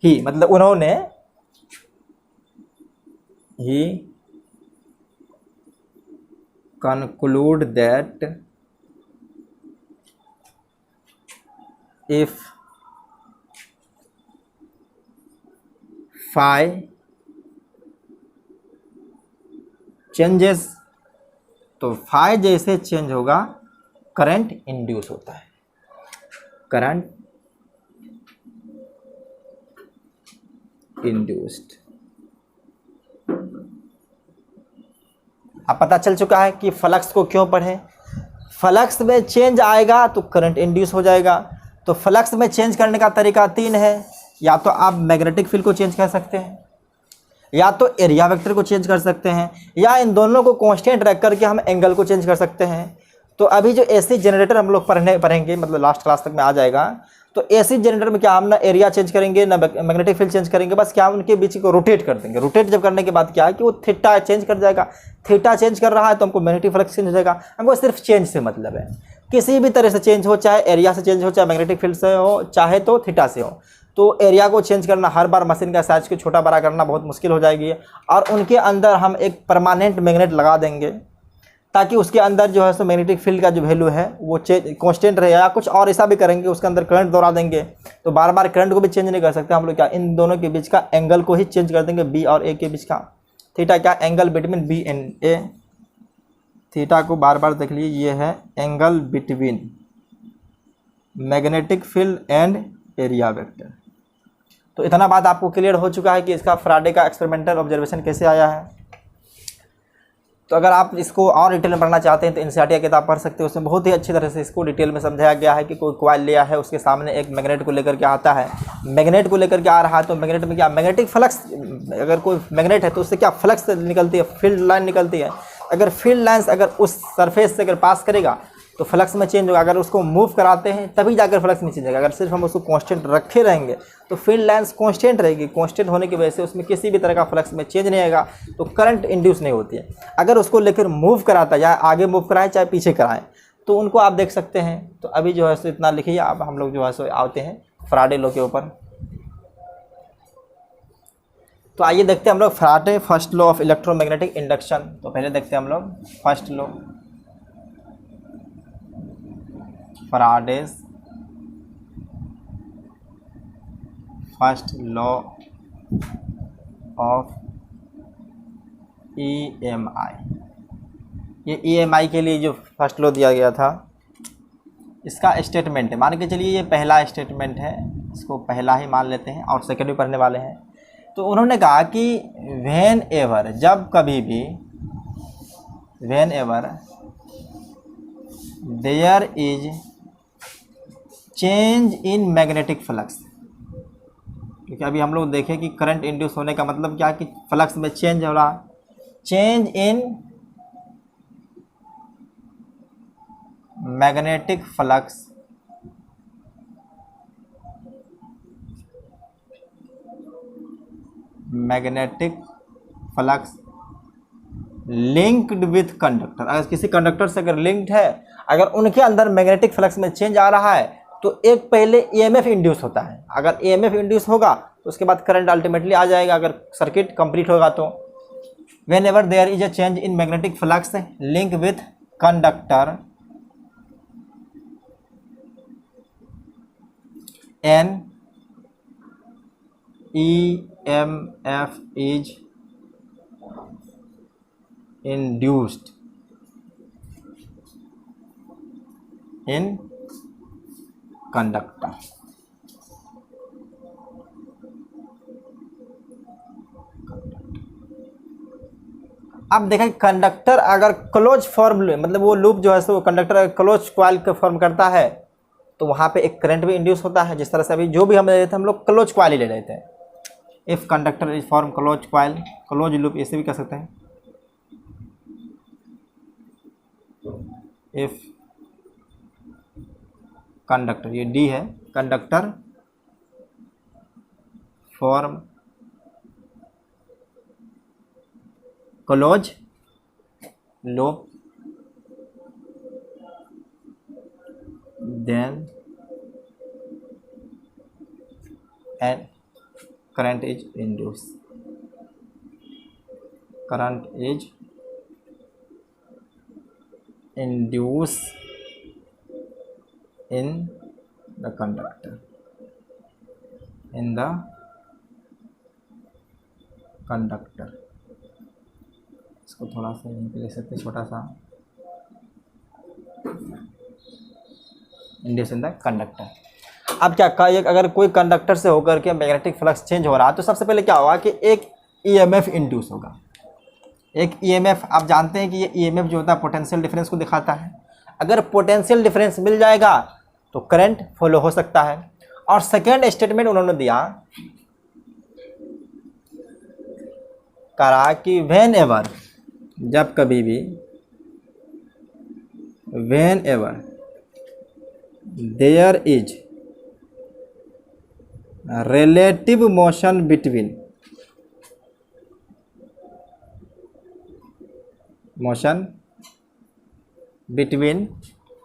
ही, मतलब उन्होंने ही conclude that if phi changes, तो phi जैसे चेंज होगा करंट इंड्यूस होता है, करंट इंड्यूस्ड। अब पता चल चुका है कि फ्लक्स को क्यों पढ़ें। फ्लक्स में चेंज आएगा तो करंट इंड्यूस हो जाएगा। तो फ्लक्स में चेंज करने का तरीका 3 है, या तो आप मैग्नेटिक फील्ड को चेंज कर सकते हैं, या तो एरिया वेक्टर को चेंज कर सकते हैं, या इन दोनों को कांस्टेंट रख करके हम एंगल को चेंज कर सकते हैं। तो अभी जो एसी जनरेटर हम लोग पढ़ेंगे, मतलब लास्ट क्लास तक में आ जाएगा, तो एसी जनरेटर में क्या हम ना एरिया चेंज करेंगे ना मैग्नेटिक फील्ड चेंज करेंगे, बस क्या उनके बीच को रोटेट कर देंगे। रोटेट जब करने के बाद क्या है कि वो थीटा चेंज कर जाएगा। थीटा चेंज कर रहा है तो हमको मैग्नेटिक फ्लक्स चेंज हो जाएगा। हमको सिर्फ चेंज से मतलब है, किसी भी तरह से चेंज हो, चाहे एरिया से चेंज हो, चाहे मैग्नेटिक फील्ड से हो, चाहे तो थीटा से हो। तो एरिया को चेंज करना, हर बार मशीन का साइज को छोटा बड़ा करना बहुत मुश्किल हो जाएगी, और उनके अंदर हम एक परमानेंट मैग्नेट लगा देंगे ताकि उसके अंदर जो है सो मैग्नेटिक फील्ड का जो वैल्यू है वो कांस्टेंट रहे। या कुछ और ऐसा भी करेंगे, उसके अंदर करंट दौड़ा देंगे, तो बार बार करंट को भी चेंज नहीं कर सकते हम लोग। क्या इन दोनों के बीच का एंगल को ही चेंज कर देंगे, बी और ए के बीच का। थीटा क्या angle between B and A. Theta को बार बार देख लीजिए, ये है angle between magnetic field and area vector. तो इतना बात आपको क्लियर हो चुका है कि इसका फ्राडे का एक्सपेरिमेंटल ऑब्जर्वेशन कैसे आया है। तो अगर आप इसको और डिटेल में पढ़ना चाहते हैं तो एनसीईआरटी की किताब पढ़ सकते हैं, उसमें बहुत ही अच्छी तरह से इसको डिटेल में समझाया गया है कि कोई कॉइल लिया है, उसके सामने एक मैग्नेट को लेकर के आता है, मैग्नेट को लेकर के आ रहा है, तो मैग्नेट में क्या मैग्नेटिक फ्लक्स, अगर कोई मैग्नेट है तो उससे क्या फ्लक्स निकलती है, फील्ड लाइन निकलती है। अगर फील्ड लाइन्स अगर उस सरफेस से अगर पास करेगा तो फ्लक्स में चेंज होगा। अगर उसको मूव कराते हैं तभी जाकर फ्लक्स में चेंज होगा। अगर सिर्फ हम उसको कांस्टेंट रखे रहेंगे तो फील्ड लाइन्स कांस्टेंट रहेगी। कांस्टेंट होने की वजह से उसमें किसी भी तरह का फ्लक्स में चेंज नहीं आएगा, तो करंट इंड्यूस नहीं होती है। अगर उसको लेकर मूव कराता है, या आगे मूव कराएं चाहे पीछे कराएं, तो उनको आप देख सकते हैं। तो अभी जो है सो इतना लिखिए। अब हम लोग जो है सो आते हैं फ्राडे लॉ के ऊपर। तो आइए देखते हैं हम लोग फ्राडे first law of electromagnetic induction. तो पहले देखते हैं हम लोग first law, Faraday's first law of EMI। ये EMI के लिए जो फर्स्ट लॉ दिया गया था, इसका स्टेटमेंट है। मान के चलिए ये पहला स्टेटमेंट है, इसको पहला ही मान लेते हैं और सेकंड भी पढ़ने वाले हैं। तो उन्होंने कहा कि व्हेन एवर, जब कभी भी, whenever there is change in magnetic flux, क्योंकि अभी हम लोग देखें कि करंट इंड्यूस होने का मतलब क्या है कि फ्लक्स में चेंज हो रहा है। Change in magnetic flux linked with conductor. अगर किसी कंडक्टर से अगर लिंक्ड है, अगर उनके अंदर मैग्नेटिक फ्लक्स में चेंज आ रहा है तो एक पहले ईएमएफ इंड्यूस होता है। अगर ईएमएफ इंड्यूस होगा तो उसके बाद करंट अल्टीमेटली आ जाएगा, अगर सर्किट कंप्लीट होगा तो। Whenever there is a change in magnetic flux link with conductor an EMF is induced in conductor. अब देखें कंडक्टर अगर क्लोज फॉर्म, मतलब वो लूप जो है सो कंडक्टर अगर क्लोज कॉइल का फॉर्म करता है तो वहाँ पे एक करंट भी इंड्यूस होता है। जिस तरह से अभी जो भी हम ले रहे थे, हम लोग क्लोज कॉइल ही ले रहे थे। If conductor is form close coil, close loop ऐसे भी कह सकते हैं। इफ कंडक्टर, ये डी है, conductor form close loop then and current is induced, current is induced in the conductor, in the conductor। इसको थोड़ा सा यहीं पे ले सकते हैं, छोटा सा, इंड्यूस इन द कंडक्टर। अब क्या का एक अगर कोई कंडक्टर से होकर के मैग्नेटिक फ्लक्स चेंज हो रहा है तो सबसे पहले क्या होगा कि एक ईएमएफ इंड्यूस होगा। एक ईएमएफ, आप जानते हैं कि ये ईएमएफ जो होता है पोटेंशियल डिफरेंस को दिखाता है। अगर पोटेंशियल डिफरेंस मिल जाएगा तो करंट फ्लो हो सकता है। और सेकेंड स्टेटमेंट उन्होंने दिया करा कि व्हेन एवर, जब कभी भी, whenever there is relative motion between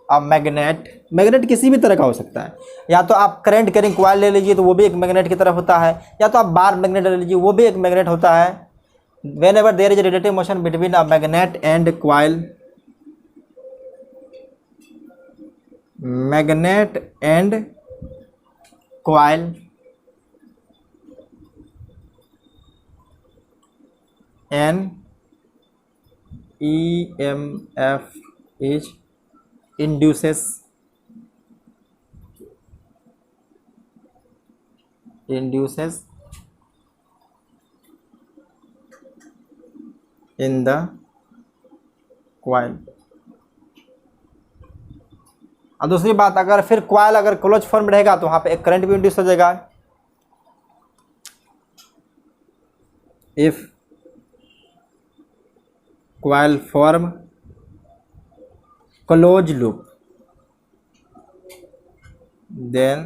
a magnet किसी भी तरह का हो सकता है, या तो आप करंट कैरिंग कॉइल ले लीजिए तो वो भी एक मैग्नेट की तरह होता है, या तो आप बार मैग्नेट ले लीजिए वो भी एक मैग्नेट होता है। Whenever there is relative motion between a magnet and coil, magnet and coil, an EMF is induces in the coil। और दूसरी बात, अगर फिर कॉइल अगर क्लोज फॉर्म रहेगा तो वहां पे एक करंट भी इंड्यूस हो जाएगा। If coil form closed loop then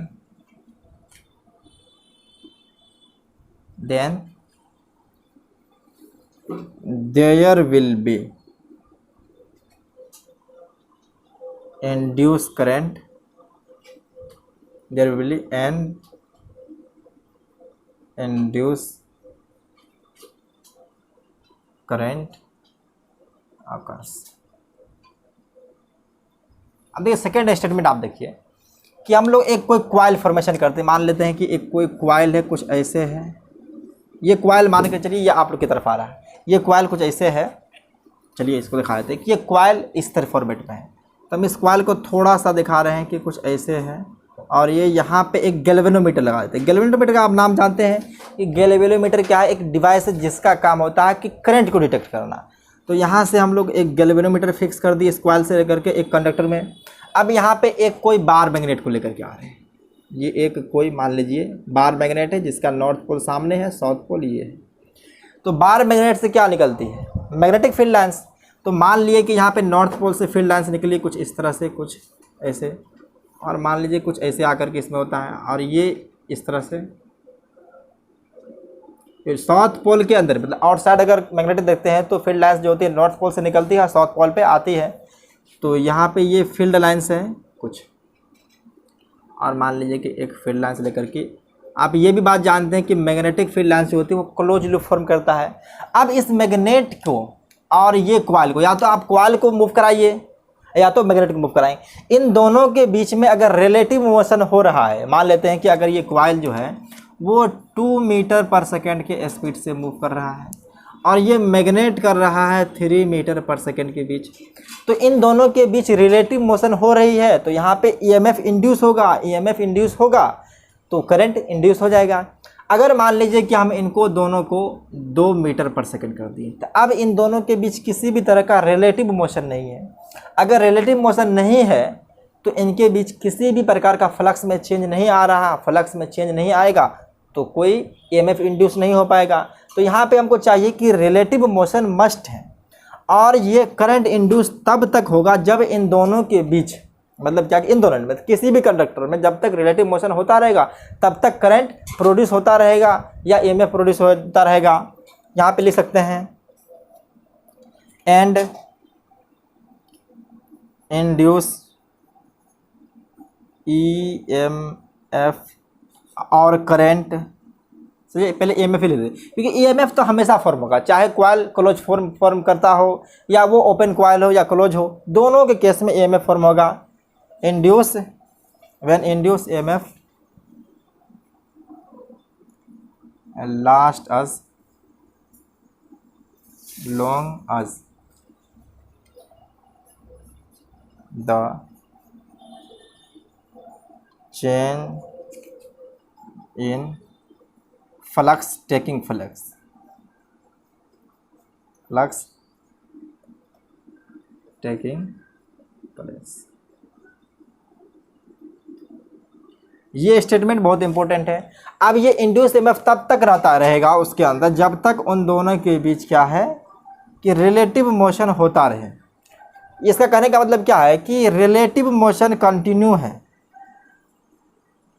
there will be induced current, there will be an induced current occurs। अब देखिए सेकेंड स्टेटमेंट आप देखिए कि हम लोग एक कोई कॉइल फॉर्मेशन करते हैं, मान लेते हैं कि एक कोई कॉइल है, कुछ ऐसे है, ये कॉइल मान के चलिए ये आप लोग की तरफ आ रहा है, ये कॉइल कुछ ऐसे है, चलिए इसको दिखा देते हैं कि ये कॉइल इस तरह फॉर्मेट में है, तो हम इस कॉइल को थोड़ा सा दिखा रहे हैं कि कुछ ऐसे है, और ये यहाँ पे एक गैल्वेनोमीटर लगा देते हैं। गैल्वेनोमीटर का आप नाम जानते हैं कि गैल्वेनोमीटर क्या है, एक डिवाइस है जिसका काम होता है कि करंट को डिटेक्ट करना। तो यहाँ से हम लोग एक गैल्वेनोमीटर फिक्स कर दिए इस कॉइल से लेकर के एक कंडक्टर में। अब यहाँ पे एक कोई बार मैग्नेट को लेकर के आ रहे हैं, ये एक कोई मान लीजिए बार मैग्नेट है जिसका नॉर्थ पोल सामने है, साउथ पोल ये है। तो बार मैग्नेट से क्या निकलती है, मैग्नेटिक फील्ड लाइंस। तो मान लिए कि यहाँ पे नॉर्थ पोल से फील्ड लाइंस निकली कुछ इस तरह से, कुछ ऐसे, और मान लीजिए कुछ ऐसे आकर के इसमें होता है, और ये इस तरह से साउथ पोल के अंदर, मतलब आउटसाइड अगर मैग्नेटिक देखते हैं तो फील्ड लाइंस जो होती है नॉर्थ पोल से निकलती है, साउथ पोल पे आती है। तो यहाँ पे ये फील्ड लाइंस है कुछ, और मान लीजिए कि एक फील्ड लाइंस लेकर के आप ये भी बात जानते हैं कि मैग्नेटिक फील्ड लाइंस जो होती है वो क्लोज लूप फॉर्म करता है। अब इस मैग्नेट को और ये कॉइल को, या तो आप कॉइल को मूव कराइए या तो मैग्नेट को मूव कराएंगे, इन दोनों के बीच में अगर रिलेटिव मोशन हो रहा है, मान लेते हैं कि अगर ये कॉइल जो है वो 2 मीटर पर सेकेंड के स्पीड से मूव कर रहा है और ये मैग्नेट कर रहा है 3 मीटर पर सेकेंड के बीच, तो इन दोनों के बीच रिलेटिव मोशन हो रही है, तो यहाँ पे EMF इंड्यूस होगा, EMF इंड्यूस होगा तो करंट इंड्यूस हो जाएगा। अगर मान लीजिए कि हम इनको दोनों को 2 मीटर पर सेकेंड कर दिए, तो अब इन दोनों के बीच किसी भी तरह का रिलेटिव मोशन नहीं है। अगर रिलेटिव मोशन नहीं है तो इनके बीच किसी भी प्रकार का फ्लक्स में चेंज नहीं आ रहा, फ्लक्स में चेंज नहीं आएगा तो कोई EMF इंड्यूस नहीं हो पाएगा। तो यहाँ पे हमको चाहिए कि रिलेटिव मोशन मस्ट है, और ये करंट इंड्यूस तब तक होगा जब इन दोनों के बीच, मतलब क्या कि इन दोनों में किसी भी कंडक्टर में जब तक रिलेटिव मोशन होता रहेगा तब तक करंट प्रोड्यूस होता रहेगा या EMF प्रोड्यूस होता रहेगा। यहाँ पे लिख सकते हैं एंड इंड्यूस EMF और करंट, चलिए पहले EMF ही ले लेते, क्योंकि EMF तो हमेशा फॉर्म होगा, चाहे कॉइल क्लोज फॉर्म करता हो या वो ओपन कॉइल हो या क्लोज हो, दोनों के केस में EMF फॉर्म होगा। Induce, when induce EMF last us long us the change in flux taking flux taking place. ये स्टेटमेंट बहुत इंपॉर्टेंट है। अब ये इंड्यूस ईएमएफ तब तक रहता रहेगा उसके अंदर जब तक उन दोनों के बीच क्या है कि रिलेटिव मोशन होता रहे। इसका कहने का मतलब क्या है कि रिलेटिव मोशन कंटिन्यू है।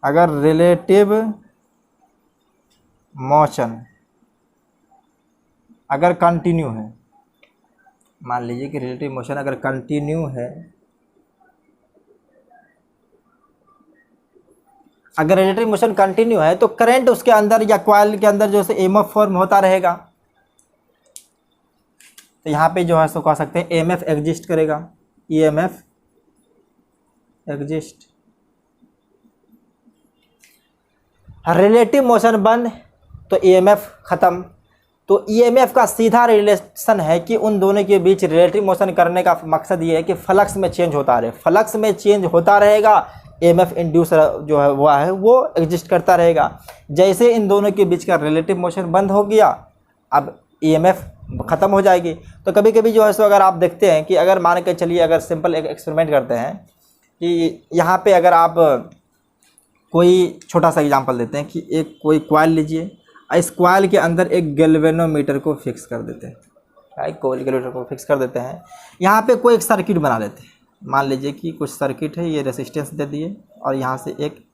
अगर रिलेटिव मोशन अगर कंटिन्यू है, मान लीजिए कि रिलेटिव मोशन अगर कंटिन्यू है, अगर रिलेटिव मोशन कंटिन्यू है तो करंट उसके अंदर या कॉइल के अंदर जो है ईएमएफ फॉर्म होता रहेगा। तो यहाँ पे जो है सो कह सकते हैं ईएमएफ एग्जिस्ट करेगा, ईएमएफ एग्जिस्ट। रिलेटिव मोशन बंद तो ईएमएफ खत्म। तो ईएमएफ का सीधा रिलेशन है कि उन दोनों के बीच रिलेटिव मोशन करने का मकसद ये है कि फ्लक्स में चेंज होता रहे, फ्लक्स में चेंज होता रहेगा, ईएमएफ इंड्यूस जो है वो एग्जिस्ट करता रहेगा। जैसे इन दोनों के बीच का रिलेटिव मोशन बंद हो गया, अब ईएमएफ ख़त्म हो जाएगी। तो कभी कभी जो है सो अगर आप देखते हैं कि अगर मान के चलिए अगर सिंपल एक एक्सपेरिमेंट करते हैं कि यहाँ पे अगर आप कोई छोटा सा एग्जांपल देते हैं कि एक कोई कॉइल लीजिए, इस कॉइल के अंदर एक गैल्वेनोमीटर को फिक्स कर देते हैं, कोई गैल्वेनोमीटर को फिक्स कर देते हैं। यहाँ पे कोई एक सर्किट बना देते हैं, मान लीजिए कि कुछ सर्किट है, ये रेसिस्टेंस दे दिए और यहाँ से एक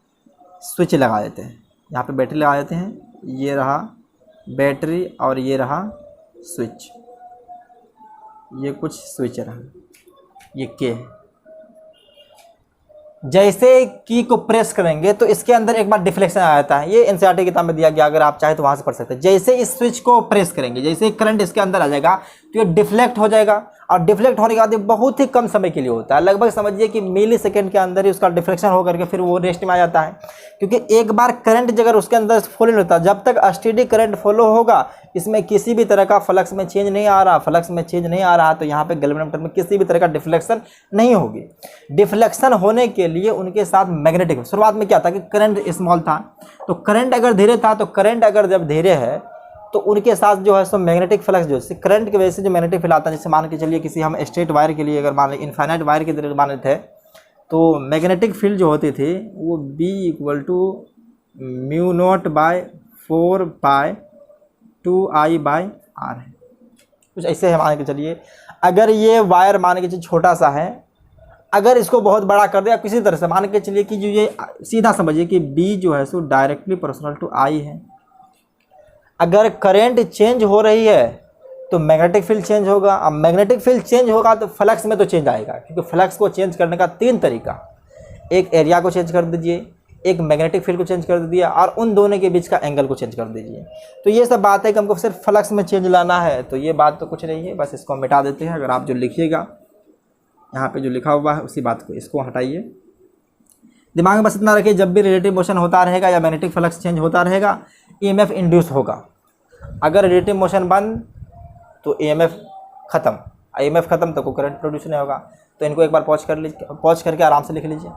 स्विच लगा देते हैं, यहाँ पे बैटरी लगा देते हैं, ये रहा बैटरी और ये रहा स्विच, ये कुछ स्विच रहा, ये के है। जैसे की को प्रेस करेंगे तो इसके अंदर एक बार डिफ्लेक्शन आ जाता है, ये एनसीईआरटी किताब में दिया गया, अगर आप चाहे तो वहाँ से पढ़ सकते हैं। जैसे इस स्विच को प्रेस करेंगे, जैसे करंट इसके अंदर आ जाएगा तो ये डिफ्लेक्ट हो जाएगा, और डिफ्लेक्ट होने के बाद ये बहुत ही कम समय के लिए होता है, लगभग समझिए कि मिली सेकेंड के अंदर ही उसका डिफ्लेक्शन होकर के फिर वो रेस्ट में आ जाता है। क्योंकि एक बार करंट अगर उसके अंदर फॉलो नहीं होता, जब तक स्टेडी करंट फॉलो होगा इसमें किसी भी तरह का फ्लक्स में चेंज नहीं आ रहा, फ्लक्स में चेंज नहीं आ रहा, तो यहाँ पे गैल्वेनोमीटर में किसी भी तरह का डिफ्लेक्शन नहीं होगी। डिफ्लेक्शन होने के लिए उनके साथ मैग्नेटिक, शुरुआत में क्या था कि करंट स्मॉल था, तो करंट अगर धीरे था, तो करंट अगर जब धीरे है तो उनके साथ जो है सो मैग्नेटिक फ्लक्स जो है करंट की वजह से जो मैग्नेटिक फील्ड आता है, जैसे मान के चलिए किसी हम स्ट्रेट वायर के लिए अगर मान लें इनफाइनाइट वायर की तरह माने थे, तो मैग्नेटिक फील्ड जो होती थी वो B = μ0/4π2I/r है, कुछ ऐसे है। मान के चलिए अगर ये वायर मान के चलिए छोटा सा है, अगर इसको बहुत बड़ा कर दिया किसी तरह से, मान के चलिए कि जो ये सीधा समझिए कि B जो है सो डायरेक्टली प्रोपोर्शनल टू I है। अगर करंट चेंज हो रही है तो मैग्नेटिक फील्ड चेंज होगा, अब मैग्नेटिक फील्ड चेंज होगा तो फ्लक्स में तो चेंज आएगा, क्योंकि फ्लक्स को चेंज करने का 3 तरीका, एक एरिया को चेंज कर दीजिए, एक मैग्नेटिक फील्ड को चेंज कर दीजिए, और उन दोनों के बीच का एंगल को चेंज कर दीजिए। तो ये सब बात है कि हमको सिर्फ फ्लक्स में चेंज लाना है, तो ये बात तो कुछ नहीं है, बस इसको मिटा देते हैं। अगर आप जो लिखिएगा यहाँ पे जो लिखा हुआ है उसी बात को, इसको हटाइए, दिमाग में बस इतना रखिए, जब भी रिलेटिव मोशन होता रहेगा या मैग्नेटिक फ्लक्स चेंज होता रहेगा ईएमएफ इंड्यूस होगा। अगर रिलेटिव मोशन बंद तो ईएमएफ खत्म, ईएमएफ खत्म तो कोई करंट प्रोड्यूस नहीं होगा। तो इनको एक बार पॉज कर लीजिए, पॉज करके आराम से लिख लीजिए।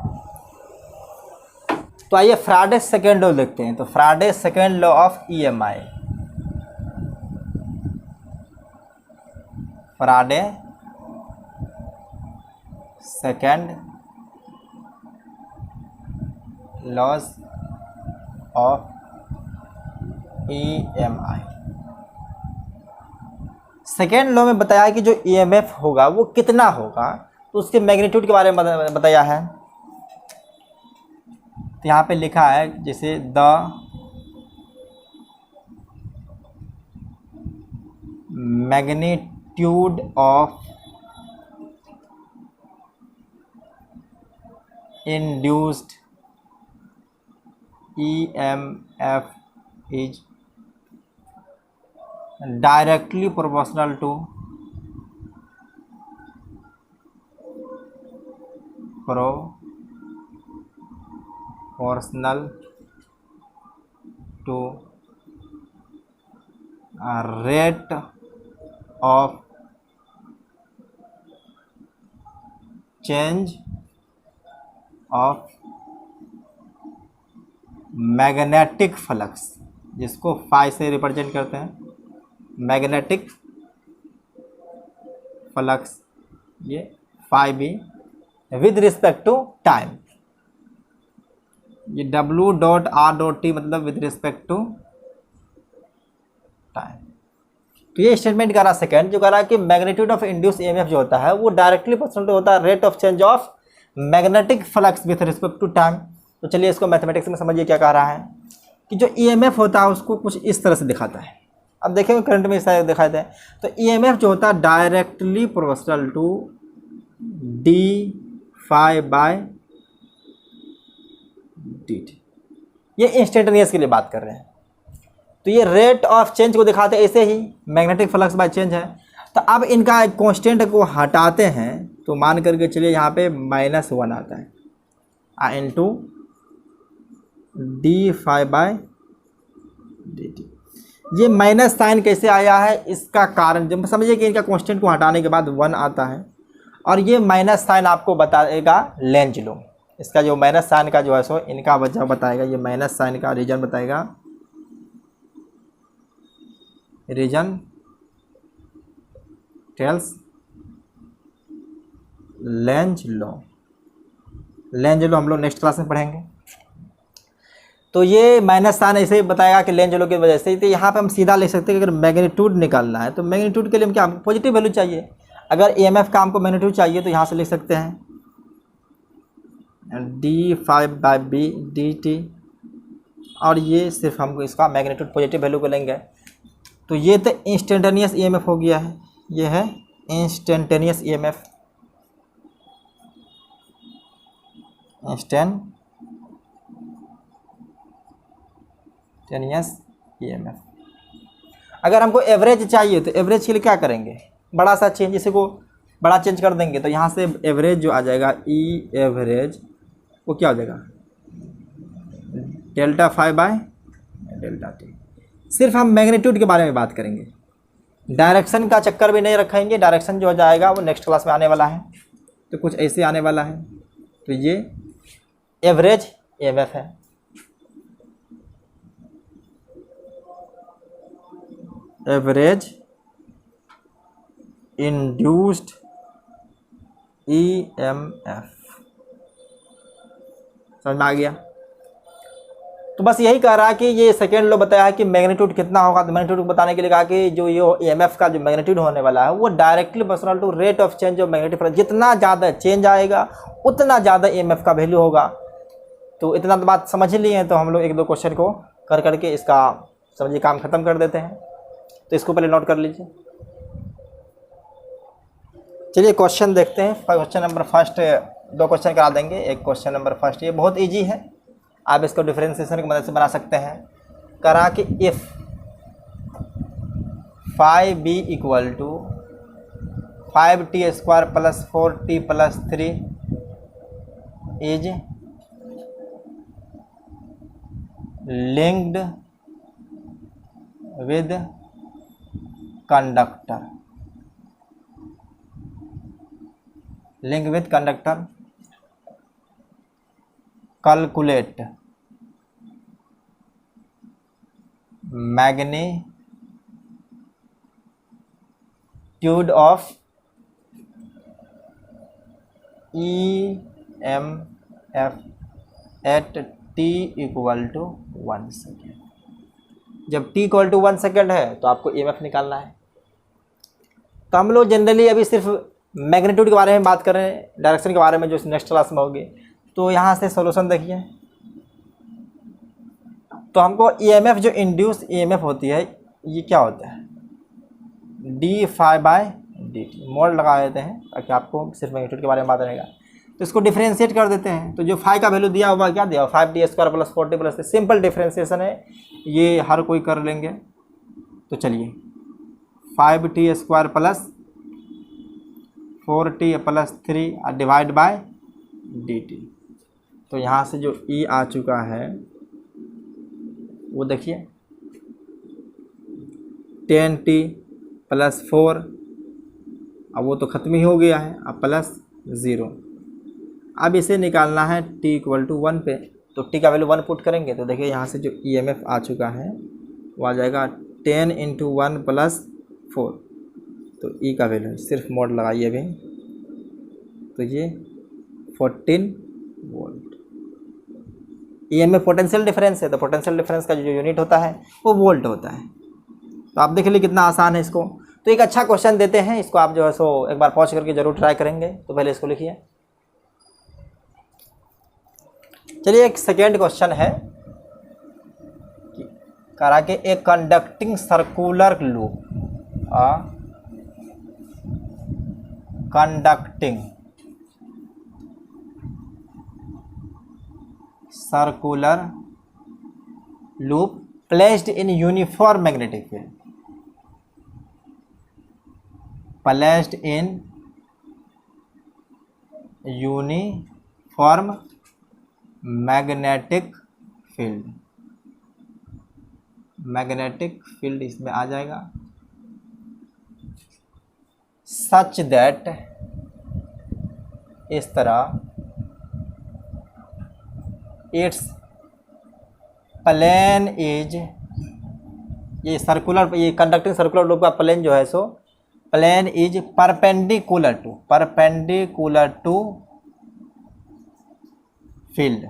तो आइए फ्राडे सेकेंड लॉ देखते हैं। तो Faraday second law of EMI, Faraday second laws of EMI. Second law में बताया कि जो ईएमएफ होगा वो कितना होगा, तो उसके मैग्नीट्यूड के बारे में बताया है। तो यहाँ पे लिखा है जैसे the magnitude of induced EMF is directly proportional to rate of change of magnetic flux, जिसको फाई से रिप्रेजेंट करते हैं, मैग्नेटिक फ्लक्स, ये फाई भी विद रिस्पेक्ट टू टाइम। ये W dot R dot T मतलब विद रिस्पेक्ट टू टाइम। तो ये स्टेटमेंट कह रहा सेकंड, जो कह रहा है कि मैग्नीट्यूड ऑफ इंड्यूस ईएमएफ जो होता है वो डायरेक्टली प्रोपोर्शनल होता है rate of change of magnetic flux with respect to time. तो चलिए इसको मैथमेटिक्स में समझिए क्या कह रहा है कि जो ईएमएफ होता है उसको कुछ इस तरह से दिखाता है। अब देखेंगे करंट में इस तरह दिखाते हैं। तो ईएमएफ जो होता है directly proportional to d phi by d t. ये इंस्टेंटेनियस के लिए बात कर रहे हैं। तो ये रेट ऑफ चेंज को दिखाते हैं ऐसे ही, मैग्नेटिक फ्लक्स बाय चेंज है। तो अब इनका एक कांस्टेंट को हटाते हैं तो मान करके चलिए यहाँ पे -1 आता है into d phi by d t. ये माइनस साइन कैसे आया है इसका कारण जब समझिए कि इनका कांस्टेंट को हटाने के बाद 1 आता है और ये माइनस साइन आपको बताएगा लेंज लॉ। इसका जो माइनस साइन का जो है सो इनका वजह बताएगा, ये माइनस साइन का रीजन बताएगा, reason tells Lenz law. Lenz law हम लोग नेक्स्ट क्लास में पढ़ेंगे। तो ये माइनस साइन ऐसे ही बताएगा कि लेंज लॉ की वजह से। तो यहाँ पे हम सीधा लिख सकते हैं कि अगर मैग्नीट्यूड निकालना है तो मैग्नीट्यूड के लिए हम क्या पॉजिटिव वैल्यू चाहिए। अगर ईएमएफ का हमको मैग्नीट्यूड चाहिए तो यहाँ से लिख सकते हैं d phi by B d t, और ये सिर्फ हमको इसका मैग्नीट्यूड पॉजिटिव वैल्यू को लेंगे। तो ये तो इंस्टेंटेनियस ईएमएफ हो गया है, ये है इंस्टेंटेनियस ईएमएफ, इंस्टेंटेनियस ईएमएफ। अगर हमको एवरेज चाहिए तो एवरेज के लिए क्या करेंगे, बड़ा सा चेंज, इसी को बड़ा चेंज कर देंगे तो यहाँ से एवरेज जो आ जाएगा ई एवरेज वो क्या हो जाएगा delta phi by delta t. सिर्फ हम मैग्नीट्यूड के बारे में बात करेंगे, डायरेक्शन का चक्कर भी नहीं रखेंगे। डायरेक्शन जो हो जाएगा वो नेक्स्ट क्लास में आने वाला है, तो कुछ ऐसे आने वाला है। तो ये एवरेज ईएमएफ है। एवरेज इंड्यूस्ड ईएमएफ, समझ में आ गया। तो बस यही कह रहा है कि ये सेकेंड लॉ बताया है कि मैग्नीट्यूड कितना होगा। तो मैग्नीट्यूड बताने के लिए कहा कि जो ये ईएमएफ का जो मैग्नीट्यूड होने वाला है वो directly proportional to rate of change of magnetic flux. जितना ज़्यादा चेंज आएगा उतना ज़्यादा ईएमएफ का वैल्यू होगा। तो इतना तो बात समझ ही लिए हैं, तो हम लोग एक दो क्वेश्चन को कर करके इसका समझिए काम ख़त्म कर देते हैं। तो इसको पहले नोट कर लीजिए। चलिए क्वेश्चन देखते हैं। क्वेश्चन नंबर फर्स्ट, दो क्वेश्चन करा देंगे। एक क्वेश्चन नंबर फर्स्ट, ये बहुत इजी है, आप इसको डिफरेंशिएशन की मदद से बना सकते हैं। करा कि if phi be equal to 5t square plus 4t plus 3 is linked with conductor, link with conductor, calculate magnitude of EMF at t equal to 1 second. जब t इक्वल टू 1 सेकेंड है तो आपको ईएमएफ निकालना है। तो हम लोग generally अभी सिर्फ मैग्नीट्यूड के बारे में बात कर रहे हैं, डायरेक्शन के बारे में जो नेक्स्ट क्लास में होगी। तो यहाँ से सॉल्यूशन देखिए। तो हमको ईएमएफ जो इंड्यूस ईएमएफ होती है ये क्या होता है d phi by d t. Mod लगा देते हैं ताकि आपको सिर्फ मैग्नीट्यूड के बारे में बात रहेगा। तो इसको डिफरेंशिएट कर देते हैं। तो जो फाई का वैल्यू दिया हुआ क्या दिया, 5t square plus 4t plus 3। Simple differentiation है, ये हर कोई कर लेंगे। तो चलिए 5t square plus 4t plus 3 divide by dt। तो यहाँ से जो e आ चुका है वो देखिए 10t प्लस 4, अब वो तो ख़त्म ही हो गया है, अब प्लस 0। अब इसे निकालना है t इक्वल टू 1 पे। तो t का वैल्यू 1 पुट करेंगे तो देखिए यहाँ से जो ईएमएफ आ चुका है वो आ जाएगा 10 इंटू 1 प्लस 4। तो e का वैल्यू सिर्फ मोड लगाइए अभी, तो ये 14 वोल्ट। EMF पोटेंशियल डिफरेंस है, तो पोटेंशियल डिफरेंस का जो यूनिट होता है वो वोल्ट होता है। तो आप देख लीजिए कितना आसान है इसको। तो एक अच्छा क्वेश्चन देते हैं, इसको आप जो है सो एक बार पॉज करके जरूर ट्राई करेंगे। तो पहले इसको लिखिए। चलिए एक सेकेंड क्वेश्चन है, करा के a conducting circular loop, conducting circular loop placed in uniform magnetic field, placed in uniform magnetic field, magnetic field इसमें आ जाएगा, सच दैट, इस तरह, इट्स प्लेन इज, ये सर्कुलर, ये कंडक्टिंग सर्कुलर लूप का प्लेन जो है so plane is perpendicular to field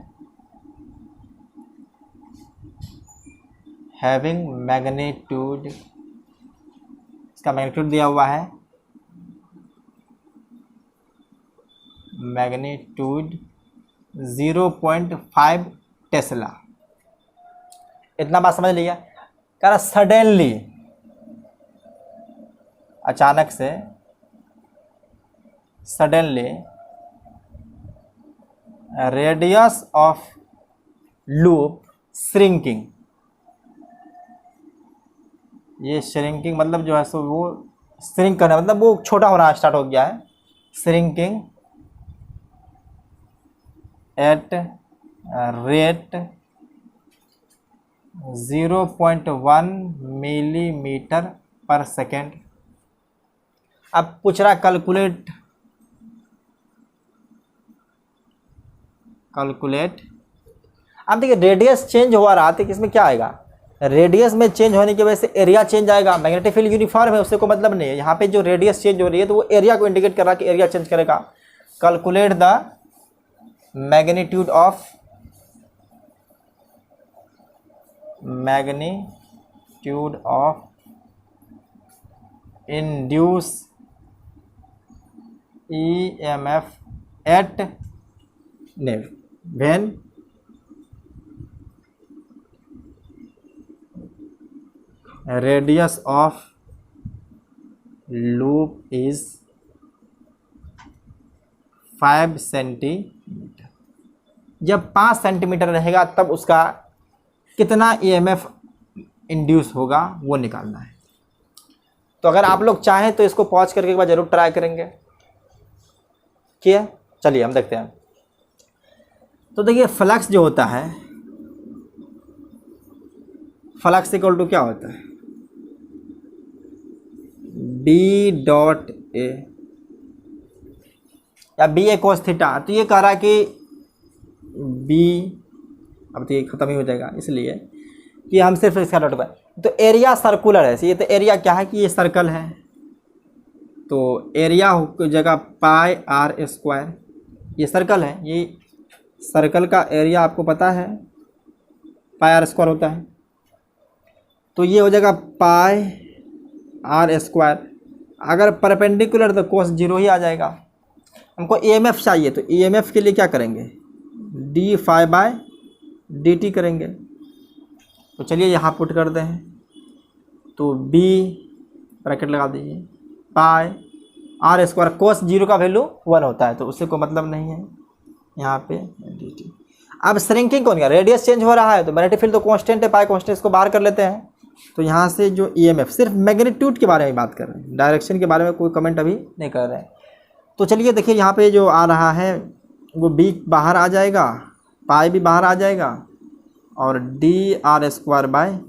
having magnitude, इसका मैग्नीट्यूड दिया हुआ है मैग्नीट्यूड 0.5 टेस्ला। इतना बात समझ लिया। कह रहा सडनली, अचानक से, suddenly radius of loop shrinking, ये श्रिंकिंग मतलब जो है सो वो श्रिंक करना, मतलब वो छोटा होना स्टार्ट हो गया है, श्रिंकिंग एट रेट 0.1 मिलीमीटर पर सेकेंड। अब पूछ रहा कैलकुलेट अब देखिए रेडियस चेंज हुआ रहा था, इसमें क्या आएगा, रेडियस में चेंज होने की वजह से एरिया चेंज आएगा। मैग्नेटिक फील्ड यूनिफॉर्म है, उससे कोई मतलब नहीं है। यहाँ पे जो रेडियस चेंज हो रही है तो वो एरिया को इंडिकेट कर रहा है कि एरिया चेंज करेगा। Calculate the magnitude of induce EMF at when radius of loop is 5 centimetre. जब 5 सेंटीमीटर रहेगा तब उसका कितना EMF इंड्यूस होगा वो निकालना है। तो अगर आप लोग चाहें तो इसको पॉज करके एक बार जरूर ट्राई करेंगे। किया, चलिए हम देखते हैं। तो देखिए फ्लक्स जो होता है, फ्लक्स इक्वल टू क्या होता है, B.A या BA cos थीटा। तो ये कह रहा है कि B, अब तो ये खत्म ही हो जाएगा इसलिए कि हम सिर्फ इसका डॉट पर, तो एरिया सर्कुलर है। ये तो एरिया क्या है कि ये सर्कल है, तो एरिया की जगह पाई आर स्क्वायर, ये सर्कल है, ये सर्कल का एरिया आपको पता है पाई आर स्क्वायर होता है, तो ये हो जाएगा पाई आर स्क्वायर। अगर परपेंडिकुलर तो कोस 0 ही आ जाएगा। हमको EMF चाहिए, तो EMF के लिए क्या करेंगे, d∅/dt करेंगे। तो चलिए यहाँ पुट कर दें, तो B ब्रैकेट लगा दीजिए, पाई आर स्क्वायर, कोस 0 का वैल्यू 1 होता है तो उससे कोई मतलब नहीं है यहाँ पे dt। अब श्रिंकिंग कौन गया, रेडियस चेंज हो रहा है तो मैग्नेटिक फील्ड तो कांस्टेंट है, पाई कांस्टेंट, इसको बाहर कर लेते हैं। तो यहाँ से जो EMF, सिर्फ मैग्नीट्यूड के बारे में बात कर रहे हैं, डायरेक्शन के बारे में कोई कमेंट अभी नहीं कर रहे हैं। तो चलिए देखिए यहाँ पे जो आ रहा है वो B बाहर आ जाएगा, पाई भी बाहर आ जाएगा और dr²/dt।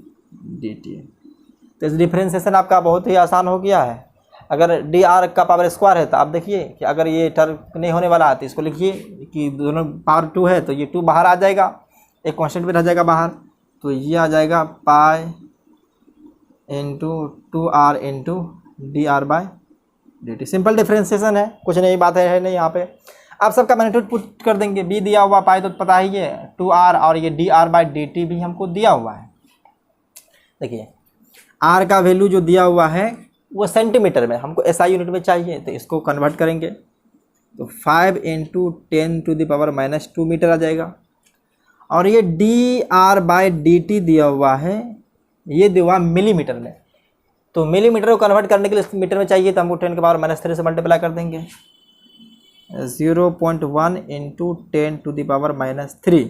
तो इस डिफ्रेंसिएशन आपका बहुत ही आसान हो गया है। अगर dr का पावर स्क्वायर है तो आप देखिए कि अगर ये टर्म नहीं होने वाला है तो इसको लिखिए कि दोनों पावर 2 है तो ये 2 बाहर आ जाएगा, एक कांस्टेंट भी रह जाएगा बाहर, तो ये आ जाएगा pi into 2r into dr/dt। Simple differentiation है, कुछ नई बात है नहीं यहाँ पे। अब सबका मैग्नीट्यूड पुट कर देंगे। बी दिया हुआ पाई तो पता ही है 2r, और ये dr/dt भी हमको दिया हुआ है। देखिए r का वैल्यू जो दिया हुआ है वो सेंटीमीटर में, हमको SI यूनिट में चाहिए, तो इसको कन्वर्ट करेंगे तो 5 × 10⁻² मीटर आ जाएगा। और ये dr/dt दिया हुआ है, ये दिया हुआ मिलीमीटर में, तो मिलीमीटर को कन्वर्ट करने के लिए मीटर में चाहिए, तो हमको 10⁻³ से मल्टीप्लाई कर देंगे। 0.1 × 10⁻³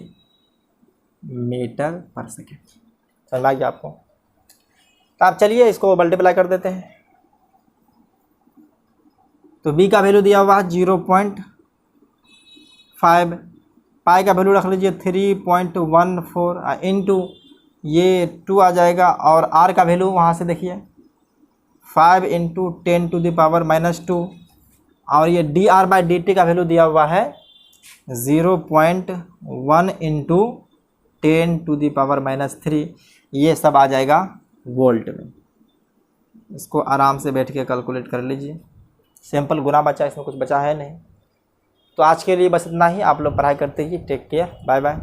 मीटर पर सेकेंड। समझ में आ गया आपको? तो आप चलिए इसको मल्टीप्लाई कर देते हैं। तो b का वैल्यू दिया हुआ 0.5, पाई का वैल्यू रख लीजिए 3.14 इंटू ये 2 आ जाएगा, और r का वैल्यू वहाँ से देखिए 5 × 10⁻², और ये dr/dt का वैल्यू दिया हुआ है 0.1 × 10⁻³। ये सब आ जाएगा वोल्ट में। इसको आराम से बैठ के कैलकुलेट कर लीजिए। सिंपल गुना बचा, इसमें कुछ बचा है नहीं। तो आज के लिए बस इतना ही। आप लोग पढ़ाई करते ही। Take care, bye bye.